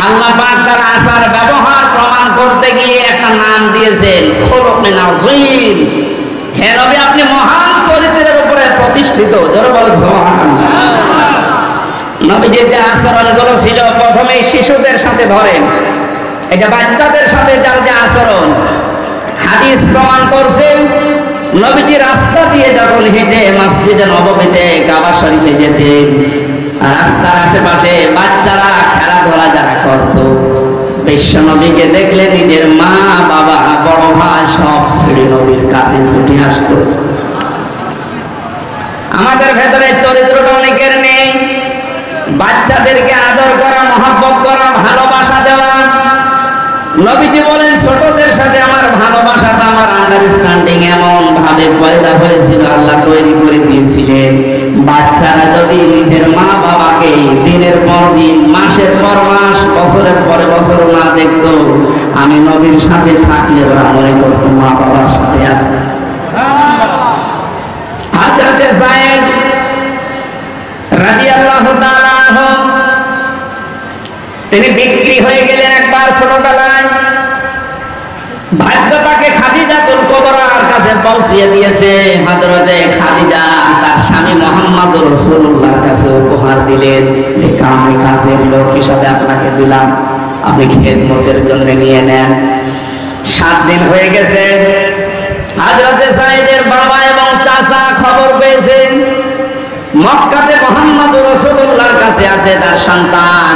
আল্লাহ পাক তার আচার ব্যবহার প্রমাণ করতে গিয়ে একটা নাম দিয়েছেন, খুলুকুন আযীম। হে নবী, আপনি মহান চরিত্রের উপরে প্রতিষ্ঠিত। জোরে বলেন সুবহানাল্লাহ। নবীজির যে আচরণগুলো ছিল, প্রথমে শিশুদের সাথে ধরেন, এটা বাচ্চাদের সাথে যার যে আচরণ, হাদিস প্রমাণ করছে। নবীজি রাস্তা দিয়ে যখন হেঁটে মসজিদে নববীতে কাবা শরীফে যেতেন, রাস্তার আশেপাশে বাচ্চারা খেলাধুলা যারা করত, বিশ্ব নবীকে দেখলে নিজের মা, বাবা, বড় ভাই সব ছেড়ে নবীর কাছে ছুটে আসতো। আমাদের ভেতরে চরিত্রটা অনেকের নেই। বাচ্চাদেরকে আদর করা, মহব্বত করা, ভালোবাসা দেওয়া। নবীজি বলেন, ছোটদের সাথে আমার ভালোবাসাটা, আমার আন্ডারস্ট্যান্ডিং এমন ভাবে পয়দা হয়েছিল, আল্লাহ তৈরি করে দিয়েছিলেন। বাচ্চারা যদি নিজের মা বাবাকে দিনের পর দিন, মাসের পর মাস, বছরের পরে বছর না দেখতো, আমি নবীর সাথে থাকলে ওরা মনে করতো মা বাবার সাথে আছে। হযরতে যায়েদ রাদিয়াল্লাহু তাআলা আনহু, তিনি বিক্রি হয়ে গেলেন একবার ছোটবেলায়। ভাগ্যটাকে খাদিজাতুল কুবরার কাছে পৌঁছিয়ে দিয়েছে। হযরতে খাদিজা তার স্বামী মুহাম্মদুর রাসূলুল্লাহর কাছে উপহার দিলেন যে আমি কাজের লোক হিসাবে আপনাকে দিলাম, আপনি খেদমতের জন্য নিয়ে নেন। 7 দিন হয়ে গেছে। হযরতে যায়েদের বাবা এবং চাচা খবর পেয়েছেন মক্কাতে মুহাম্মদুর রাসূলুল্লাহর কাছে আছে তার সন্তান।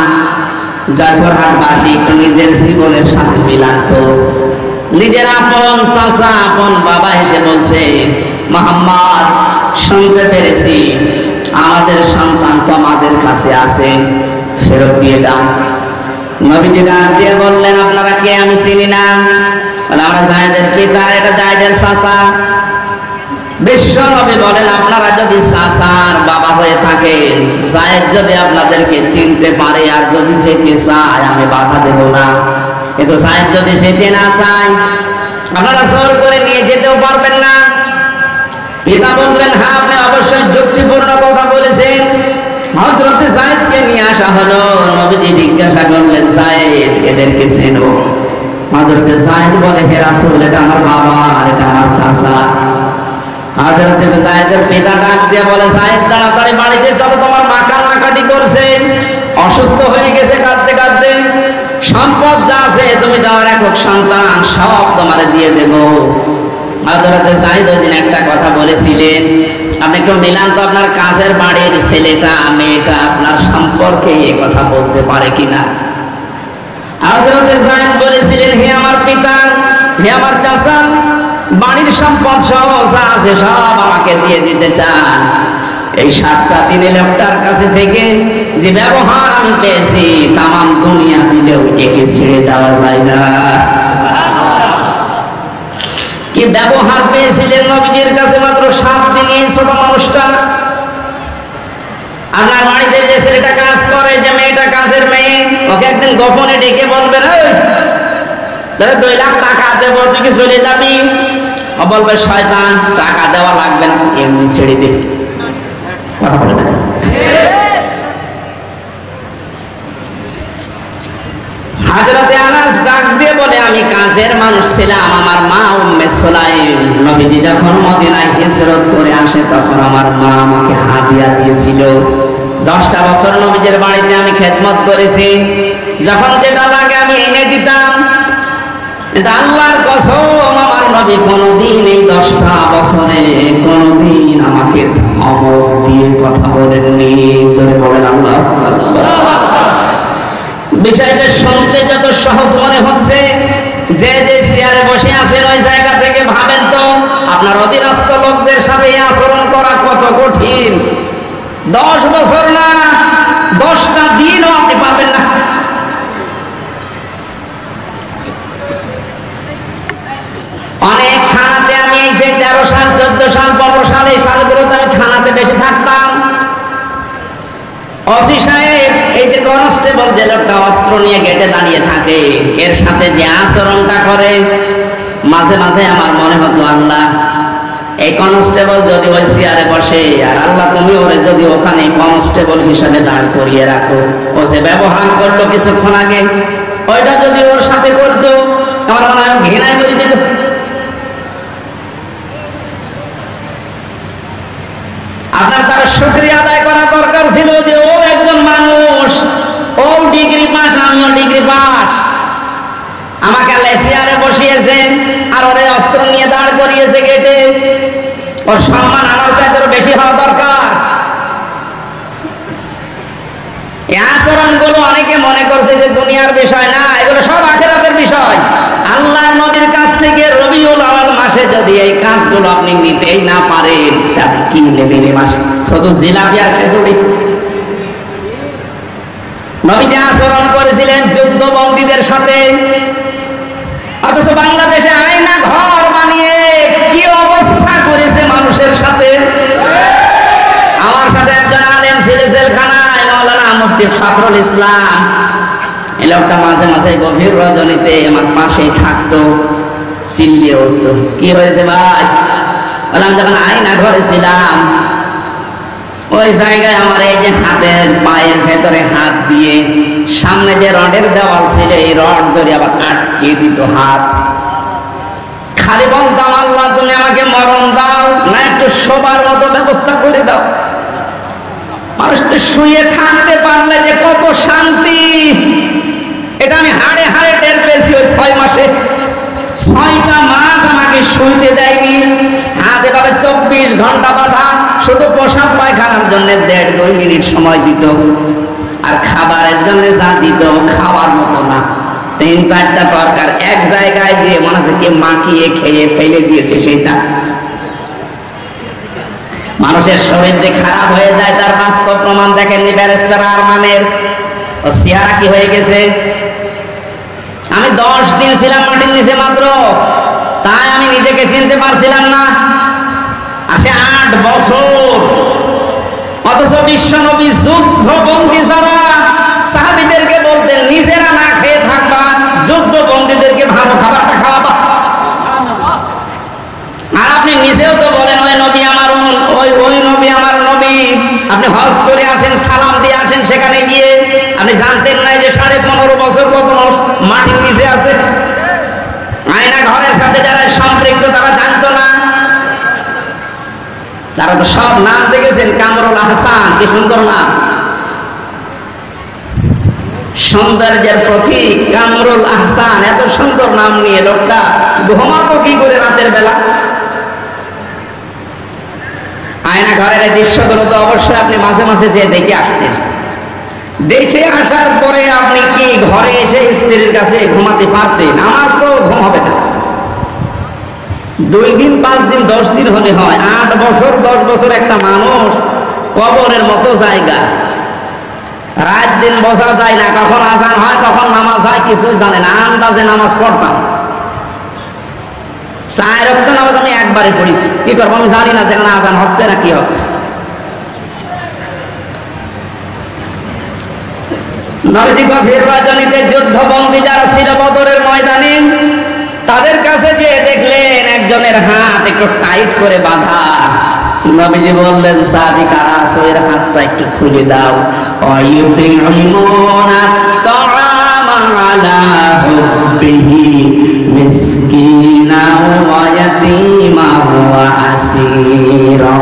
জয়পুরহাটবাসী একটু নিজের জীবনের সাথে মিলাত। নিজের আপন চাচা, আপন বাবা এসে বলছে, মুহাম্মদ, শুনতে পেরেছি আমাদের সন্তান তোমাদের কাছে আছে, ফেরত দিয়ে দাও। নবীজি ডাক দিয়ে বললেন, আপনারা কে? আমি চিনি না। আমরা যায়েদের পিতা, এটা যায়েদের চাচা। বিশ্ব নবী বলেন, আপনারা যদি চাচার বাবা হয়ে থাকেন, যায়েদ যদি আপনাদেরকে চিনতে পারে আর যদি যেতে চায়, আমি বাধা দেব না। কিন্তু যায়েদ যদি যেতে না চায়, আপনারা জোর করে নিয়ে যেতেও পারবেন না। পিতা বললেন, হ্যাঁ, আপনি অবশ্যই যুক্তিপূর্ণ কথা বলেছেন। হযরতে যায়েদকে নিয়ে আসা হলো। নবীজি জিজ্ঞাসা করলেন, যায়েদ, এদেরকে চেনো? হযরতে যায়েদ বলে, হে রাসূল, এটা আমার বাবা আর এটা আমার চাচা। হযরতে যায়েদের পিতা ডাক দিয়ে বলে, যায়েদ, তাড়াতাড়ি বাড়িতে চলো, তোমার মা কান্নাকাটি করছে, অসুস্থ হয়ে গেছে, কাঁদতে কাঁদতে। সম্পদ যা আছে, তুমি তোমার একক সন্তান, সব তোমার দিয়ে দেব। হযরতে যায়েদ ওই দিন একটা কথা বলেছিলেন, আপনি একটু মিলান তো, আপনার কাজের বাড়ির ছেলেটা মেয়েটা আপনার সম্পর্কে এই কথা বলতে পারে কিনা। হযরতে যায়েদ বলেছিলেন, হে আমার পিতা, হে আমার চাচা, বাড়ির সম্পদ সব যা আছে সব আমাকে দিয়ে দিতে চান। এই 7টা দিনে লোকটার কাছে থেকে যে ব্যবহার আমি পেয়েছি, তামাম দুনিয়া দিলেও একে ছেড়ে যাওয়া যায় না। কি ব্যবহার পেয়েছিলেন নবীজির কাছে মাত্র 7 দিনে ছোট মানুষটা। আপনার বাড়িতে যে ছেলেটা কাজ করে, যে মেয়েটা কাজের মেয়ে, ওকে একদিন গোপনে ডেকে বলবেন, তাহলে 2 লাখ টাকা দেবো, তুই কি চলে যাবি? ও বলবে, শয়তান, টাকা দেওয়া লাগবে না, এমনি ছেড়ে দে। কথা বলে না? হযরতে আনাস ডাক দিয়ে বলে, আমি কাজের মানুষ ছিলাম। আমার মা উম্মে সুলাইম নবীজি যখন মদিনায় হিজরত করে আসে, তখন আমার মা আমাকে হাদিয়া দিয়েছিল। 10টা বছর নবীজির বাড়িতে আমি খেদমত করেছি। যখন যেটা লাগে আমি এনে দিতাম। কিন্তু আল্লাহর কসম, আমার নবী কোনদিন এই 10টা বছরে কোনদিন আমাকে ধমক দিয়ে কথা বলেননি। তোরে বলেন আল্লাহ আল্লাহ। বিষয়টা শুনতে যত সহজ মনে হচ্ছে, যে যে চেয়ারে বসে আছেন ওই জায়গা থেকে ভাবেন তো আপনার অধীনস্থ লোকদের সাথে আচরণ করা কত কঠিন। 10 বছর না, 10টা দিনও আপনি পাবেন না। অনেক থানাতে আমি এই যে 13 সাল, 14 সাল, 15 সাল, এই সালগুলোতে আমি থানাতে বেশি থাকতাম। ওসি সাহেব, এই যে কনস্টেবল যে লোকটা অস্ত্র নিয়ে গেটে দাঁড়িয়ে থাকে, এর সাথে যে আচরণটা করে, মাঝে মাঝে আমার মনে হতো, আল্লাহ, এই কনস্টেবল যদি ওই চেয়ারে বসে, আর আল্লাহ তুমি ওরে যদি ওখানে কনস্টেবল হিসাবে দাঁড় করিয়ে রাখো, ও যে ব্যবহার করলো কিছুক্ষণ আগে, ওইটা যদি ওর সাথে করতো, আমার মনে হয় ঘৃণায় করে দিত। আপনার তার শুকরিয়া আদায় করা দরকার ছিল যে ও একজন মানুষ, ও ডিগ্রি পাস, আমিও ডিগ্রি পাস, আমাকে চেয়ারে বসিয়েছেন আর ওরে অস্ত্র নিয়ে দাঁড় করিয়েছে গেটে। ওর সম্মান আমার চাইতে বেশি হওয়া দরকার। এই আচরণগুলো অনেকে মনে করছে যে দুনিয়ার বিষয় না, এগুলো সব আখিরাতের বিষয়। আল্লাহর নবীর কাছ থেকে রবিউল আউয়াল মাসে যদি এই কাজগুলো আপনি নিতেই না পারেন, তাহলে কি নেবেন এই মাসে? শুধু জিলাপি আর খিচুড়ি। নবীজি আচরণ করেছিলেন যুদ্ধবন্দীদের সাথে, অথচ বাংলাদেশে আয়না ঘর বানিয়ে কি অবস্থা করেছে মানুষের সাথে। আমার সাথে একজন আলেম ছিল জেলখানায়, মাওলানা মুফতি ফখরুল ইসলাম। এই লোকটা মাঝে মাঝে গভীর রজনীতে আমার পাশেই থাকতো, চিল্লিয়ে উঠতো, কি হয়েছে ভাই? বললাম, যখন আয়না ঘরে ছিলাম, ওই জায়গায় আমার এই যে হাতের পায়ের ভেতরে হাত দিয়ে সামনে যে রডের দেওয়াল ছিল, এই রড ধরে আবার আটকে দিত হাত। খালি বলতাম, আল্লাহ তুমি আমাকে মরণ দাও না, একটু শোবার মতো ব্যবস্থা করে দাও। মানুষ তো শুয়ে থাকতে পারলে যে কত শান্তি, এটা আমি হাড়ে হাড়ে টের পেয়েছি। ওই 6 মাসে 6টা মাস আমাকে শুইতে দেয়নি। হাত এভাবে 24 ঘন্টা বাঁধা, শুধু প্রসাব পায়খানার জন্য 1.5-2 মিনিট সময় দিত, আর খাবারের জন্য যা দিত খাওয়ার মতো না। 3-4টা তরকার এক জায়গায় দিয়ে মনে হচ্ছে কে মাখিয়ে খেয়ে ফেলে দিয়েছে সেটা। মানুষের শরীর যে খারাপ হয়ে যায় তার বাস্তব প্রমাণ দেখেননি ব্যারিস্টার আরমানের? ও চেহারা কি হয়ে গেছে। আমি 10 দিন ছিলাম মাটির নিচে মাত্র, তাই আমি নিজেকে চিনতে পারছিলাম না। আর সে 8 বছর, অথচ বিশ্বনবী যুদ্ধবন্দী যারা সাহাবীদেরকে বলতেন, নিজেরা না খেয়ে থাকবা, যুদ্ধবন্দীদেরকে ভালো খাবারটা খাওয়াবা। আর আপনি নিজেও তো বলেন, ওই নবী আমার, ওই নবী আমার নবী। আপনি হজ করে আসেন, সালাম দিয়ে আসেন, সেখানে গিয়ে আপনি জানতেন নাই যে 15.5 বছর কত মানুষ মাটির নিচে আছে। আয়না ঘরের সাথে যারা সম্পৃক্ত তারা জানতো না। তারা তো সব নাম দেখেছেন, কামরুল আহসান, কি সুন্দর নাম, সৌন্দর্যের প্রতীক কামরুল আহসান। এত সুন্দর নাম নিয়ে লোকটা ঘুমাতো কি করে রাতের বেলা? আয়না ঘরের এই দৃশ্যগুলো তো অবশ্যই আপনি মাঝে মাঝে যে দেখে আসতেন। দেখে আসার পরে আপনি কি ঘরে এসে স্ত্রীর কাছে ঘুমাতে পারতেন? আমার তো ঘুম হবে না। 2 দিন, 5 দিন, 10 দিন হলে হয়। 8 বছর, 10 বছর একটা মানুষ কবরের মতো জায়গা। রাত দিন বোঝা যায় না, কখন আজান হয় কখন নামাজ হয় কিছুই জানে না। আন্দাজে নামাজ পড়তাম। 4 ওয়াক্ত নামাজ আমি একবারে পড়েছি। কি করবো আমি জানি না, যেখানে আজান হচ্ছে না কি হচ্ছে। নবীজি গভীর রজনীতে যুদ্ধবন্দী যারা ছিল বদরের ময়দানে, তাদের কাছে যে দেখলেন একজনের হাত একটু টাইট করে বাঁধা। নবীজি বললেন, সাহাবী কারা আছো, এর হাতটা একটু খুলে দাও। ওয়ায়ুতিমুনা তাআমা আলা হুব্বিহি মিসকিনা ওয়া ইয়াতীমা ওয়া আসীরা।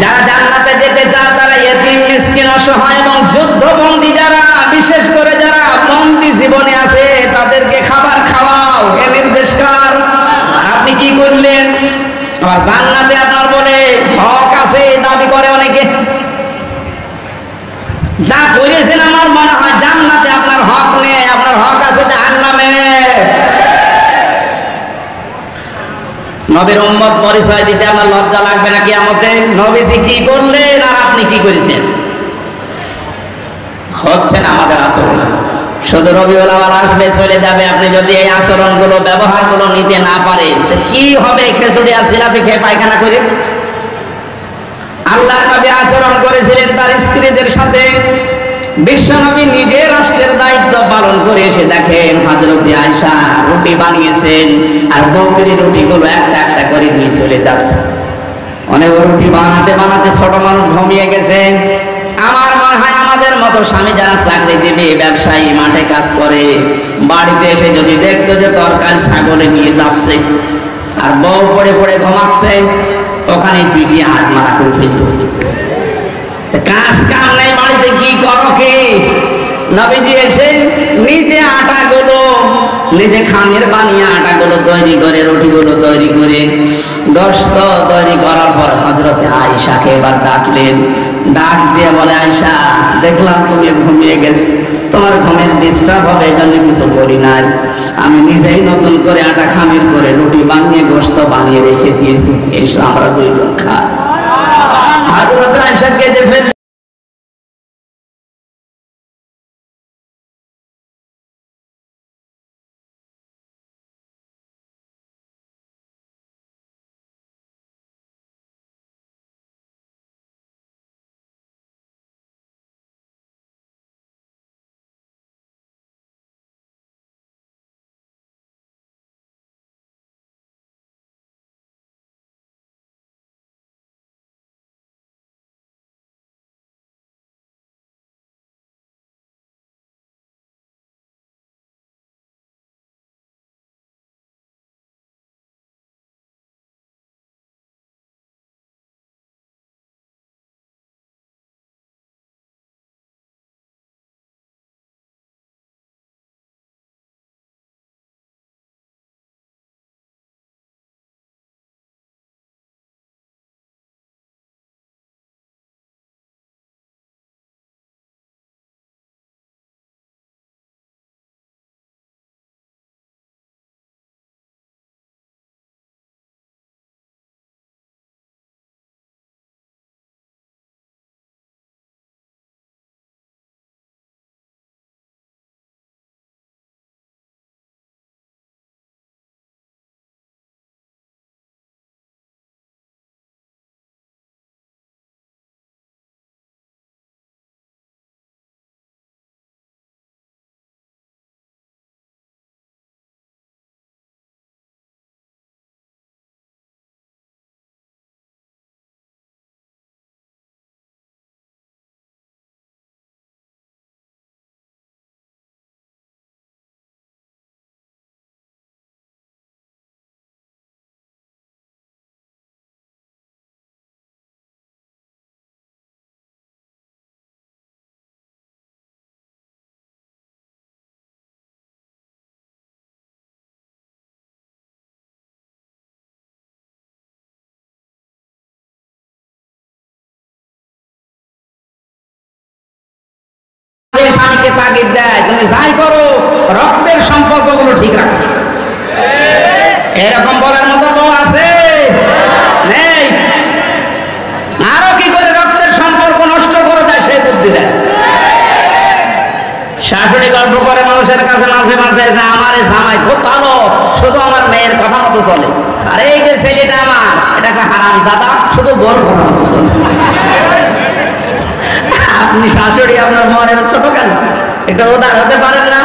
যারা জান্নাতে যেতে চান তারা ইয়েতিম, মিসকিন, অসহায় এবং যুদ্ধবন্দী যারা, বিশেষ করে যারা বন্দী জীবনে আছে তাদেরকে খাবার খাওয়াও, এ নির্দেশ কার? আর আপনি কি করলেন? জান্নাতে আপনার বলে হক আছে দাবি করে অনেকে। যা করেছেন আমার মনে হয় জান্নাতে আপনার হক নেই, আপনার হক আছে জাহান্নামে। নবীর উম্মত পরিচয় দিতে আমার লজ্জা লাগবে না কিয়ামতে? নবীজি কি করলেন আর আপনি কি করেছেন? হচ্ছে না আমাদের আচরণ। শুধু রবিউল আউয়াল আসবে চলে যাবে, আপনি যদি এই আচরণগুলো ব্যবহারগুলো নিতে না পারেন তো কি হবে? খেজুরি আর জিলাপি খেয়ে পায়খানা করে? আল্লাহর নবী আচরণ করেছিলেন তার স্ত্রীদের সাথে। বিশ্বনবী নিজে রাষ্ট্রের দায়িত্ব পালন করে এসে দেখেন হযরত আয়েশা রুটি বানিয়েছেন আর বকরি রুটিগুলো একটা একটা করে নিয়ে চলে যাচ্ছে। অনেক রুটি বানাতে বানাতে ছোট মানুষ ঘুমিয়ে গেছে। আমার মনে হয় আমাদের মতো স্বামী যারা চাকরিজীবী, ব্যবসায়ী, মাঠে কাজ করে, বাড়িতে এসে যদি দেখতো যে তরকারি ছাগলে নিয়ে যাচ্ছে আর বউ পড়ে পড়ে ঘুমাচ্ছে, ওখানে পিটিয়ে হাত মারা করে ফেলত। কাজ কাম নাই বাড়িতে, কি করো কি? নবীজি এসে নিজে আটাগুলো, নিজে খামের বানিয়ে আটাগুলো তৈরি করে, রুটিগুলো তৈরি করে, গোশত তৈরি করার পর হযরতে আয়েশাকে এবার ডাকলেন। ডাক দিয়ে বলে, আয়েশা, দেখলাম তুমি ঘুমিয়ে গেছো, তোমার ঘুমের ডিস্টার্ব হবে এই জন্য কিছু করি নাই। আমি নিজেই নতুন করে আটা খামির করে রুটি বানিয়ে গোশত বানিয়ে রেখে দিয়েছি, এসে আমরা দুই লোক খাই। হযরত আয়েশা কেঁদে ফেললেন। স্বামীকে তাগিদ দেয়, তুমি যাই করো রক্তের সম্পর্কগুলো ঠিক রাখো। এরকম বলার মতো বউ আছে? নেই। আরো কি করে রক্তের সম্পর্ক নষ্ট করে দেয় সেই বুদ্ধি দেয়। শাশুড়ি গল্প করে মানুষের কাছে মাঝে মাঝে যে আমার এই জামাই খুব ভালো, শুধু আমার মেয়ের কথা মতো চলে, আর এই যে ছেলেটা আমার এটা একটা হারামজাদা, শুধু বড় কথা মতো চলে। আপনি শাশুড়ি
ছোট কেন? একটু উদার হতে পারেন না?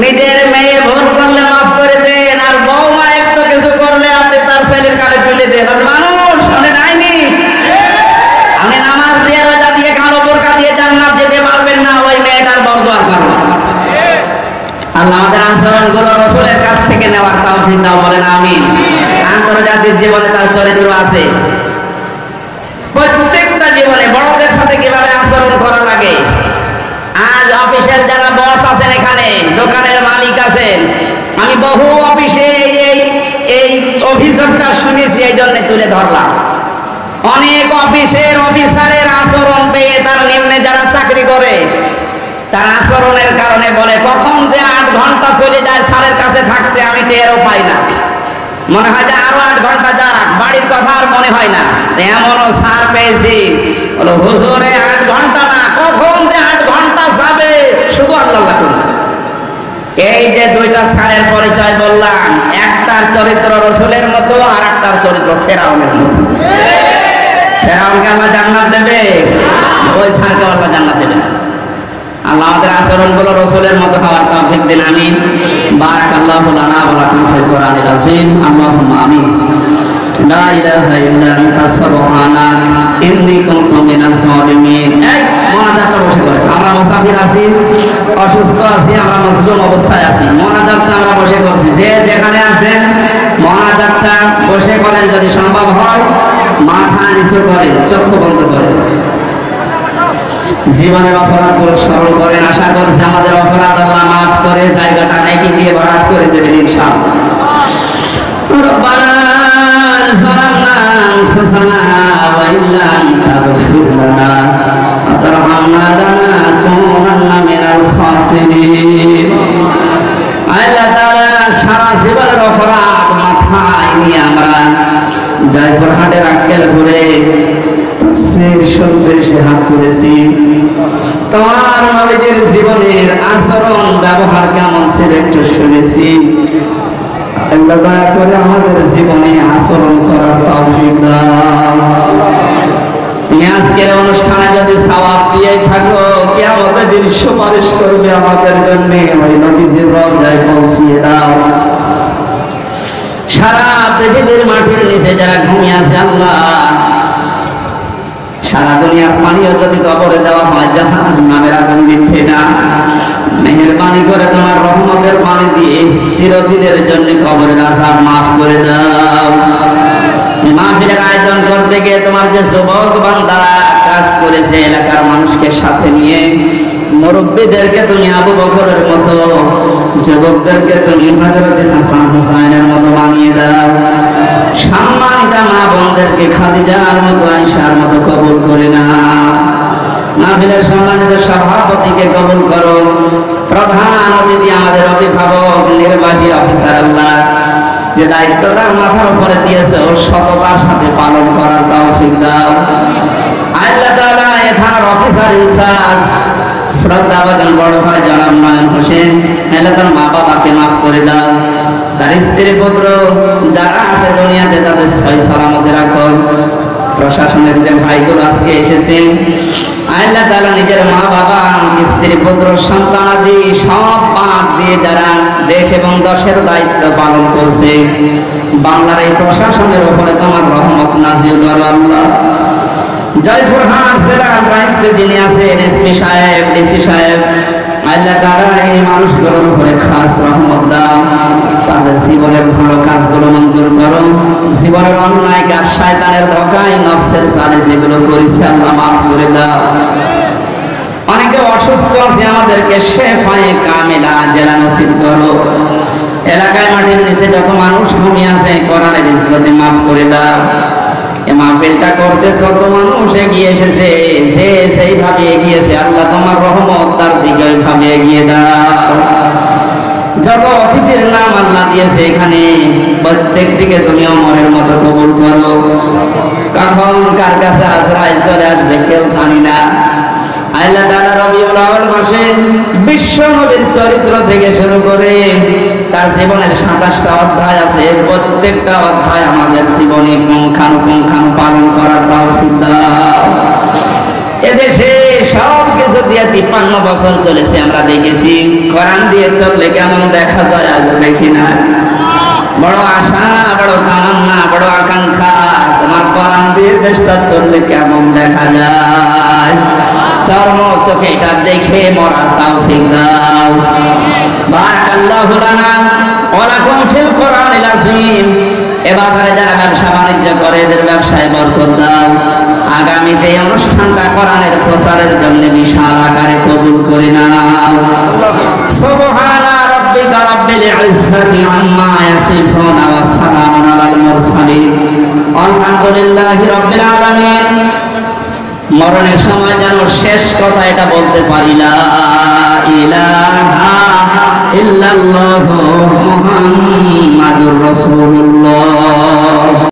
নিজের মেয়ে ভুল করলে মাফ করে দেন, আর বৌমা একটু কিছু করলে আপনি তার ছেলের কালে তুলে দেন। আপনি মানুষ, আপনি ডাইনি। আপনি নামাজ দিয়ে, রোজা দিয়ে, কালো বোরকা দিয়ে জান্নাত যেতে পারবেন না ওই মেয়েটার বরদোয়ার কারণে। আল্লাহ আমাদের আচরণগুলো রাসূলের কাছ থেকে নেওয়ার তৌফিক দাও, বলেন আমিন। আন্তর্জাতিক জীবনে তার চরিত্র আছে, প্রত্যেকটা জীবনে বড়দের সাথে কিভাবে আচরণ করা লাগে। আজ অফিসের যারা বস আছেন, এখানে দোকানের মালিক আছেন, আমি বহু অফিসে এই অভিযোগটা শুনেছি, এই জন্য তুলে ধরলাম। অনেক অফিসের অফিসারের আচরণ পেয়ে তার নিম্নে যারা চাকরি করে, তার আচরণের কারণে বলে কখন যে 8 ঘন্টা চলে যায় স্যারের কাছে থাকতে আমি টেরও পাই না। মনে হয় যে আরো 8 ঘন্টা যাক, বাড়ির কথা আর মনে হয় না। এমনও স্যার পেয়েছি, বলো হুজুরে 8 ঘন্টা না, কখন যে 8 ঘন্টা যাবে শুধু আল্লাহ করুন। এই যে দুইটা স্যারের পরিচয় বললাম, একটার চরিত্র রাসূলের মতো, আর একটার চরিত্র ফেরাউনের মতো। ফেরাউনকে আল্লাহ জান্নাত দেবে, ওই স্যারকে আল্লাহ জান্নাত দেবে না। আল্লাহ আমাদের আচরণগুলো রাসূলের মতো হওয়ার তৌফিক দিন, আমিন। বারাকাল্লাহু লানা ওয়া লাকুম ফিল কুরআনিল আযীম। আল্লাহুম্মা আমিন। লা ইলাহা ইল্লা আনতা সুবহানাক ইন্নী কুনতু মিনাজ জালিমিন। এই মোনাজাতটা বসে করে, আমরা মুসাফির আছি, অসুস্থ আছি, আমরা মজলুম অবস্থায় আছি, মোনাজাতটা আমরা বসে করছি। যে যেখানে আছেন মোনাজাতটা বসে করেন, যদি সম্ভব হয় মাথা নিচু করেন, চক্ষু বন্ধ করেন। জীবনের অপরাধগুলো স্মরণ করেন, আশা করছি আমাদের অপরাধ আল্লাহ মাফ করে জায়গাটা নেকি দিয়ে ভরাট করে দেবেন ইনশাআল্লাহ। রব্বানা যালামনা আনফুসানা ওয়া ইল্লাম তাগফির লানা ওয়া তারহামনা লানাকুনান্না মিনাল খাসিরিন। আল্লাহ তাআলা, সারা জীবনের অপরাধ মাথায় নিয়ে আমরা জয়পুরহাটের আক্কেলপুরে তাফসীর শুনতে এসে হাত করেছি। তোমার নবীদের জীবনের আচরণ ব্যবহার কেমন ছিল একটু শুনেছি। আল্লাহ দয়া করে আমাদের জীবনে আচরণ করার তৌফিক দাও। তুমি আজকের অনুষ্ঠানে যদি সওয়াব দিয়ে থাকো, কিয়ামতের দিন সুপারিশ করবে আমাদের জন্য, ওই নবীজির রওজায় পৌঁছিয়ে দাও। সারা পৃথিবীর মাটির নিচে যারা ঘুমিয়ে আছে আল্লাহ, সারা দুনিয়ার পানিও যদি কবরে দেওয়া হয় জাহান্নামের আগুন নিভবে না। মেহেরবানি করে তোমার রহমতের পানি দিয়ে চিরদিনের জন্য কবরের আযাব মাফ করে দাও। মাহফিলের আয়োজন করতে গিয়ে তোমার যে যুবক বান্দারা কাজ করেছে, এলাকার মানুষকে সাথে নিয়ে, মুরব্বীদেরকে তুমি আবু বকরের মতো, যুবকদেরকে তুমি হযরত হাসান হুসাইনের মতো বানিয়ে দাও। সম্মানিত মা বোনদেরকে খাদিজার মতো, আয়েশার মতো কবুল করে নাও। মাহফিলের সম্মানিত সভাপতিকে কবুল করো। প্রধান অতিথি আমাদের অভিভাবক, নির্বাহী অফিসার আল্লাহ, যে দায়িত্বটা মাথার উপরে দিয়েছে ও সততার সাথে পালন করার তৌফিক দাও। আল্লাহ তাআলা এ থানার অফিসার ইনচার্জ শ্রদ্ধাভাজন বড় ভাই জনাব নয়ন হোসেন, আল্লাহ তার মা বাবাকে মাফ করে দাও। তার স্ত্রী পুত্র যারা আছে দুনিয়াতে তাদের সহি সালামতে রাখো। প্রশাসনের যে ভাইগুলো আজকে এসেছেন, আল্লাহ তাআলা নিজের মা বাবা, স্ত্রী পুত্র সন্তানাদি সব বাদ দিয়ে যারা দেশ এবং দেশের দায়িত্ব পালন করছে, বাংলার এই প্রশাসনের উপরে তোমার রহমত নাযিল করো আল্লাহ। জয়পুরহাট জেলার দায়িত্বে যিনি আছেন এসপি সাহেব, ডিসি সাহেব, আল্লাহ তাআলা এই মানুষগুলোর উপরে খাস রহমত দাও। তাদের জীবনের ভালো কাজগুলো মঞ্জুর করো। জীবনের অন্যায় কাজ, শয়তানের ধোঁকায়, নফসের চালে যেগুলো করেছে আল্লাহ মাফ করে দাও। অনেকে অসুস্থ আছে, আমাদেরকে শেফায়ে কামিলা জেলা নসিব করো। এলাকায় মাটির নিচে যত মানুষ ঘুমিয়ে আছে, কোরআনের ইজ্জতে মাফ করে দাও। এই মাহফিলটা করতে যত মানুষ এগিয়ে এসেছে, যে সেইভাবে এগিয়েছে আল্লাহ তোমার রহমত তার দিকে ওইভাবে এগিয়ে দাও। যত অতিথির নাম আল্লাহ দিয়েছে এখানে, প্রত্যেকটিকে তুমি অমরের মতো কবুল করো। কখন কার কাছে আজরাইল চলে আসবে কেউ জানি না। আল্লাহ তাআলা রবিউল আউয়াল মাসে বিশ্ব নবীর চরিত্র থেকে শুরু করে তার জীবনের 27টা অধ্যায় আছে, প্রত্যেকটা অধ্যায় আমাদের জীবনে পুঙ্খানুপুঙ্খানু পালন করার তৌফিক দাও। এদেশে সব কিছু দিয়ে 53 বছর চলেছে, আমরা দেখেছি। কোরআন দিয়ে চললে কেমন দেখা যায় আজ দেখি না। বড় আশা, বড় তামান্না, বড় আকাঙ্ক্ষা, তোমার কোরআন দিয়ে দেশটা চললে কেমন দেখা যায়। চর্ম চোখে এটা দেখে মরার তৌফিক দাও। বারাকাল্লাহু লানা ওয়া লাকুম ফিল কোরআনিল আযীম। এ বাজারে যারা ব্যবসা বাণিজ্য করে এদের ব্যবসায় বরকত দাও। আগামীতে এই অনুষ্ঠানটা কোরআনের প্রচারের জন্য বিশাল আকারে কবুল করে নাও। সুবহানা রাব্বিকা রাব্বিল ইজ্জাতি আম্মা ইয়াসিফুন ওয়া সালামুন আলাল মুরসালিন আলহামদুলিল্লাহি রাব্বিল আলামিন। মরণের সময় যেন শেষ কথা এটা বলতে পারি, লা ইলাহা ইল্লাল্লাহু মুহাম্মাদুর রাসূলুল্লাহ।